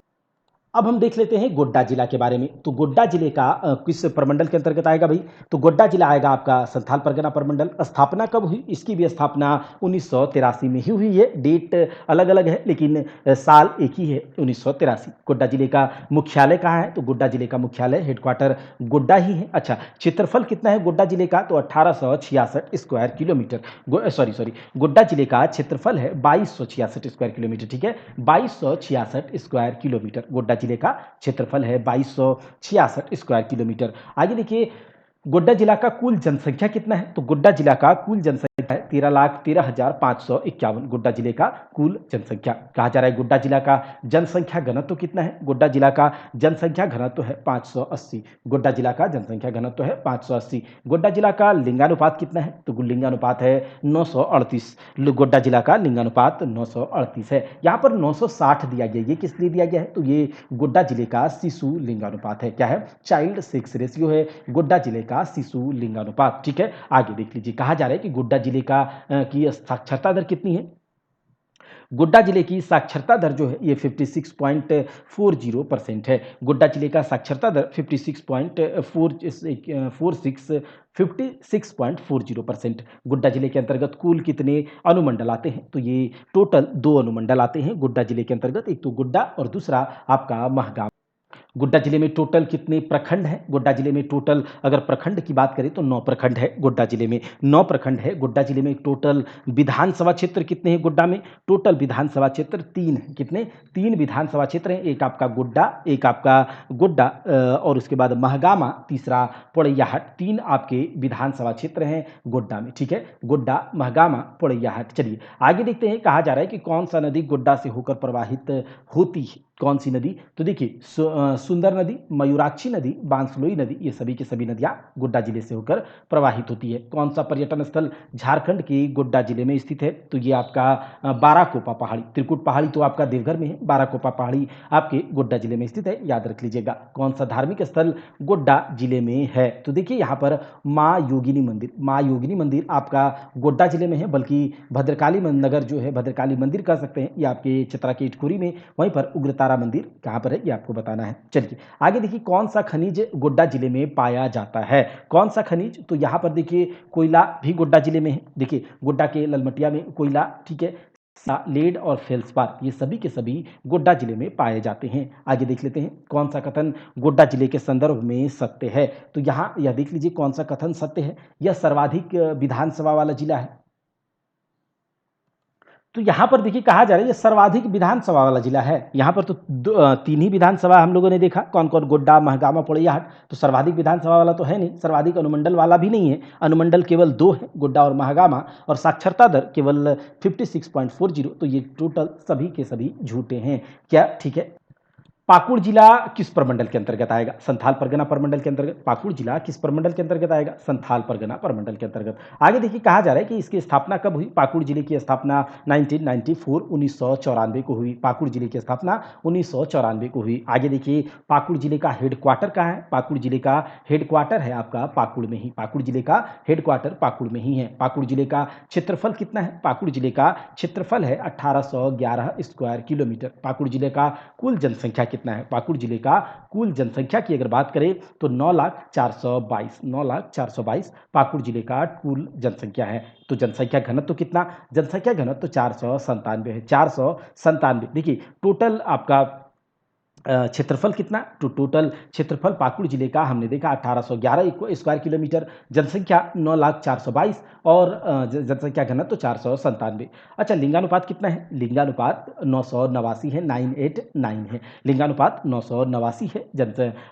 अब हम देख लेते हैं गोड्डा जिला के बारे में। तो गोड्डा जिले का किस प्रमंडल के अंतर्गत आएगा भाई? तो गोड्डा जिला आएगा आपका संथाल परगना प्रमंडल। स्थापना कब हुई? इसकी भी स्थापना 1983 में ही हुई है। डेट अलग अलग है लेकिन साल एक ही है, 1983। गोड्डा जिले का मुख्यालय कहाँ है? तो गोड्डा जिले का मुख्यालय, हेडक्वार्टर गोड्डा ही है। अच्छा, क्षेत्रफल कितना है गोड्डा जिले का? तो 1866 स्क्वायर किलोमीटर। सॉरी, गोड्डा जिले का क्षेत्रफल है 2266 स्क्वायर किलोमीटर। ठीक है, 2266 स्क्वायर किलोमीटर गोड्डा जिले का क्षेत्रफल है, 2266 स्क्वायर किलोमीटर। आगे देखिए, गोड्डा जिला का कुल जनसंख्या कितना है? तो गोड्डा जिला का कुल जनसंख्या है 13,13,551। गोड्डा जिले का कुल जनसंख्या। कहा जा रहा है गोड्डा जिला का जनसंख्या घनत्व कितना है? गोड्डा जिला का जनसंख्या घनत्व है 580। गोड्डा जिला का जनसंख्या घनत्व है 580। गोड्डा जिला का लिंगानुपात कितना है? तो लिंगानुपात है 938। गोड्डा जिला का लिंगानुपात 938 है। यहाँ पर 960 दिया गया, ये किस लिए दिया गया है? तो ये गोड्डा जिले का शिशु लिंगानुपात है। क्या है? चाइल्ड सेक्स रेशियो है गोड्डा जिले का शिशु लिंगानुपात। ठीक है, आगे देख लीजिए। कहा जा रहा है कि गोड्डा जिले का की साक्षरता दर कितनी है? गोड्डा जिले की साक्षरता दर जो है ये 56.40% है। गोड्डा जिले का साक्षरता दर 56.40%। गोड्डा जिले के अंतर्गत कुल कितने अनुमंडल आते हैं? तो ये टोटल 2 अनुमंडल आते हैं गोड्डा जिले के अंतर्गत। एक तो गोड्डा और दूसरा आपका महगाम। गोड्डा जिले में टोटल कितने प्रखंड हैं? गोड्डा जिले में टोटल अगर प्रखंड की बात करें तो 9 प्रखंड है गोड्डा जिले में, 9 प्रखंड है गोड्डा जिले में। टोटल विधानसभा क्षेत्र कितने हैं गोड्डा में? टोटल विधानसभा क्षेत्र 3 हैं। कितने? 3 विधानसभा क्षेत्र हैं। एक आपका गोड्डा, एक आपका गोड्डा और उसके बाद महगामा, तीसरा पोड़ैयाहाट। 3 आपके विधानसभा क्षेत्र हैं गोड्डा में। ठीक है, गोड्डा, महगामा, पोड़ैयाहाट। चलिए आगे देखते हैं। कहा जा रहा है कि कौन सा नदी गोड्डा से होकर प्रवाहित होती है? कौन सी नदी? तो देखिए, सुंदर नदी, मयूराक्षी नदी, बांसलोई नदी, ये सभी की सभी नदियां गोड्डा जिले से होकर प्रवाहित होती है। कौन सा पर्यटन स्थल झारखंड के गोड्डा जिले में स्थित है? तो ये आपका बाराकोपा पहाड़ी, त्रिकुट पहाड़ी तो आपका देवघर में है, बाराकोपा पहाड़ी आपके गोड्डा जिले में स्थित है, याद रख लीजिएगा। कौन सा धार्मिक स्थल गोड्डा जिले में है? तो देखिए यहाँ पर माँ योगिनी मंदिर, माँ योगिनी मंदिर आपका गोड्डा जिले में है, बल्कि भद्रकाली नगर जो है, भद्रकाली मंदिर कह सकते हैं, ये आपके चतरा के इटखोरी में, वहीं पर उग्रतारा मंदिर कहाँ पर है ये आपको बताना है। चलिए आगे देखिए, कौन सा खनिज गोड्डा जिले में पाया जाता है? कौन सा खनिज? तो यहाँ पर देखिए, कोयला भी गोड्डा जिले में है। देखिए गोड्डा के ललमटिया में कोयला, ठीक है, लेड और फेल्सपार, ये सभी के सभी गोड्डा जिले में पाए जाते हैं। आगे देख लेते हैं, कौन सा कथन गोड्डा जिले के संदर्भ में सत्य है? तो यहाँ यह देख लीजिए कौन सा कथन सत्य है। यह सर्वाधिक विधानसभा वाला जिला है। तो यहाँ पर देखिए कहा जा रहा है ये सर्वाधिक विधानसभा वाला जिला है। यहाँ पर तो तीन ही विधानसभा हम लोगों ने देखा, कौन कौन, गोड्डा, महागामा, पोड़ैयाहाट। तो सर्वाधिक विधानसभा वाला तो है नहीं, सर्वाधिक अनुमंडल वाला भी नहीं है। अनुमंडल केवल दो है, गोड्डा और महागामा। और साक्षरता दर केवल 56.40। तो ये टोटल सभी के सभी झूठे हैं। क्या ठीक है। पाकुड़ जिला किस प्रमंडल के अंतर्गत आएगा? संथाल परगना प्रमंडल के अंतर्गत। पाकुड़ जिला किस प्रमंडल के अंतर्गत आएगा? संथाल परगना प्रमंडल के अंतर्गत। आगे देखिए कहा जा रहा है कि इसकी स्थापना कब हुई? पाकुड़ जिले की स्थापना 1994 को हुई। पाकुड़ जिले की स्थापना 1994 को हुई। आगे देखिए पाकुड़ जिले का हेडक्वार्टर कहाँ है? पाकुड़ जिले का हेडक्वार्टर है आपका पाकुड़ में ही। पाकुड़ जिले का हेडक्वार्टर पाकुड़ में ही है। पाकुड़ जिले का क्षेत्रफल कितना है? पाकुड़ जिले का क्षेत्रफल है 1811 स्क्वायर किलोमीटर। पाकुड़ जिले का कुल जनसंख्या कितना है? पाकुड़ जिले का कुल जनसंख्या की अगर बात करें तो 9,422 पाकुड़ जिले का कुल जनसंख्या है। तो जनसंख्या घनत्व तो कितना? जनसंख्या घनत्व तो 497 है। 497। देखिए टोटल आपका क्षेत्रफल कितना? तो टोटल क्षेत्रफल पाकुड़ जिले का हमने देखा 1811 स्क्वायर किलोमीटर, जनसंख्या 9,422 और जनसंख्या घनत्व तो 497। अच्छा, लिंगानुपात कितना है? लिंगानुपात 989 है, 989 है। लिंगानुपात 989 है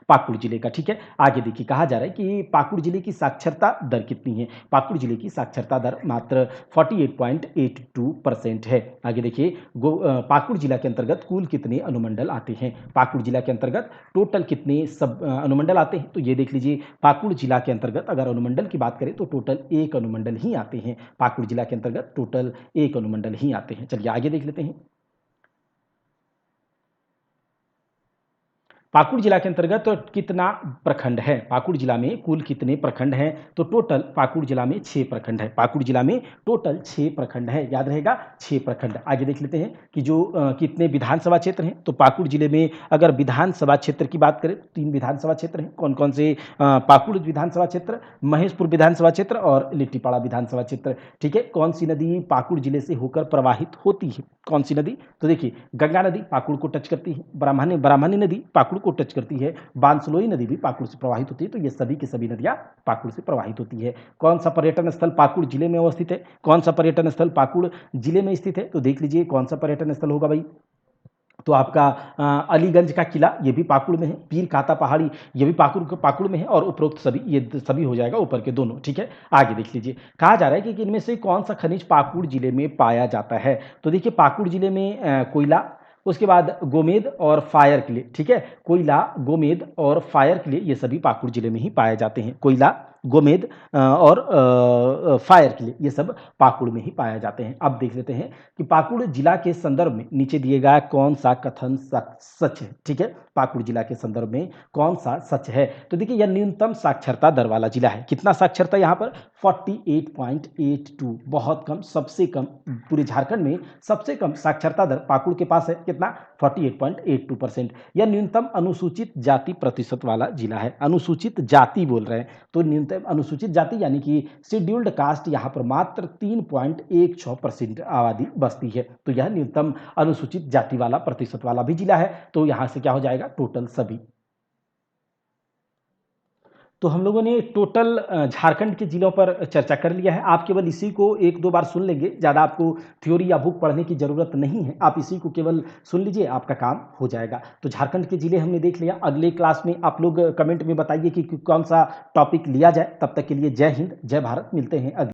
पाकुड़ जिले का। ठीक है। आगे देखिए कहा जा रहा है कि पाकुड़ जिले की साक्षरता दर कितनी है? पाकुड़ जिले की साक्षरता दर मात्र 48.82% है। आगे देखिए पाकुड़ जिला के अंतर्गत कुल कितने अनुमंडल आते हैं? पाकुड़ जिला के अंतर्गत टोटल कितने सब अनुमंडल आते हैं? तो ये देख लीजिए पाकुड़ जिला के अंतर्गत अगर अनुमंडल की बात करें तो टोटल एक अनुमंडल ही आते हैं। पाकुड़ जिला के अंतर्गत टोटल एक अनुमंडल ही आते हैं। चलिए आगे देख लेते हैं। पाकुड़ जिला के अंतर्गत तो कितना प्रखंड है? पाकुड़ जिला में कुल कितने प्रखंड हैं? तो टोटल पाकुड़ जिला में 6 प्रखंड है। पाकुड़ जिला में टोटल 6 प्रखंड है, याद रहेगा 6 प्रखंड। आगे देख लेते हैं कि जो कितने विधानसभा क्षेत्र हैं। तो पाकुड़ जिले में अगर विधानसभा क्षेत्र की बात करें तो 3 विधानसभा क्षेत्र हैं। कौन कौन से? पाकुड़ विधानसभा क्षेत्र, महेशपुर विधानसभा क्षेत्र और लिट्टीपाड़ा विधानसभा क्षेत्र। ठीक है। कौन सी नदी पाकुड़ जिले से होकर प्रवाहित होती है? कौन सी नदी? तो देखिए गंगा नदी पाकुड़ को टच करती है, ब्राह्मणी नदी पाकुड़ को टच करती है, बांसलोई नदी भी पाकुड़ से प्रवाहित होती है। तो ये सभी की सभी नदियां पाकुड़ से प्रवाहित होती है। कौन सा पर्यटन स्थल पाकुड़ जिले में अवस्थित है? कौन सा पर्यटन स्थल पाकुड़ जिले में स्थित है? तो देख लीजिए कौन सा पर्यटन स्थल होगा भाई। तो आपका अलीगंज का किला ये भी पाकुड़ में है। पीर खाता पहाड़ी ये भी पाकुड़ में है। और उपरोक्त सभी ये सभी हो जाएगा ऊपर के दोनों। ठीक है। आगे देख लीजिए कहा जा रहा है कि इनमें से कौन सा खनिज पाकुड़ जिले में पाया जाता है? तो देखिए पाकुड़ जिले में कोयला, उसके बाद गोमेद और फायर के लिए। ठीक है। कोयला, गोमेद और फायर के लिए ये सभी पाकुड़ जिले में ही पाए जाते हैं। कोयला, गोमेद और फायर के लिए ये सब पाकुड़ में ही पाए जाते हैं। अब देख लेते हैं कि पाकुड़ जिला के संदर्भ में नीचे दिए गया कौन सा कथन सच है। ठीक है। पाकुड़ जिला के संदर्भ में कौन सा सच है? तो देखिए यह न्यूनतम साक्षरता दर वाला जिला है। कितना साक्षरता यहाँ पर? 48.82, बहुत कम, सबसे कम पूरे झारखंड में सबसे कम साक्षरता दर पाकुड़ के पास है। कितना? 48.82%। यह न्यूनतम अनुसूचित जाति प्रतिशत वाला जिला है। अनुसूचित जाति बोल रहे हैं तो न्यूनतम अनुसूचित जाति यानी कि शेड्यूल्ड कास्ट यहाँ पर मात्र 3.16% आबादी बसती है। तो यह न्यूनतम अनुसूचित जाति वाला प्रतिशत वाला भी जिला है। तो यहाँ से क्या हो जाएगा? टोटल सभी। तो हम लोगों ने टोटल झारखंड के जिलों पर चर्चा कर लिया है। आप केवल इसी को एक दो बार सुन लेंगे, ज़्यादा आपको थ्योरी या बुक पढ़ने की ज़रूरत नहीं है। आप इसी को केवल सुन लीजिए, आपका काम हो जाएगा। तो झारखंड के जिले हमने देख लिया। अगले क्लास में आप लोग कमेंट में बताइए कि कौन सा टॉपिक लिया जाए। तब तक के लिए जय हिंद, जय भारत। मिलते हैं अगले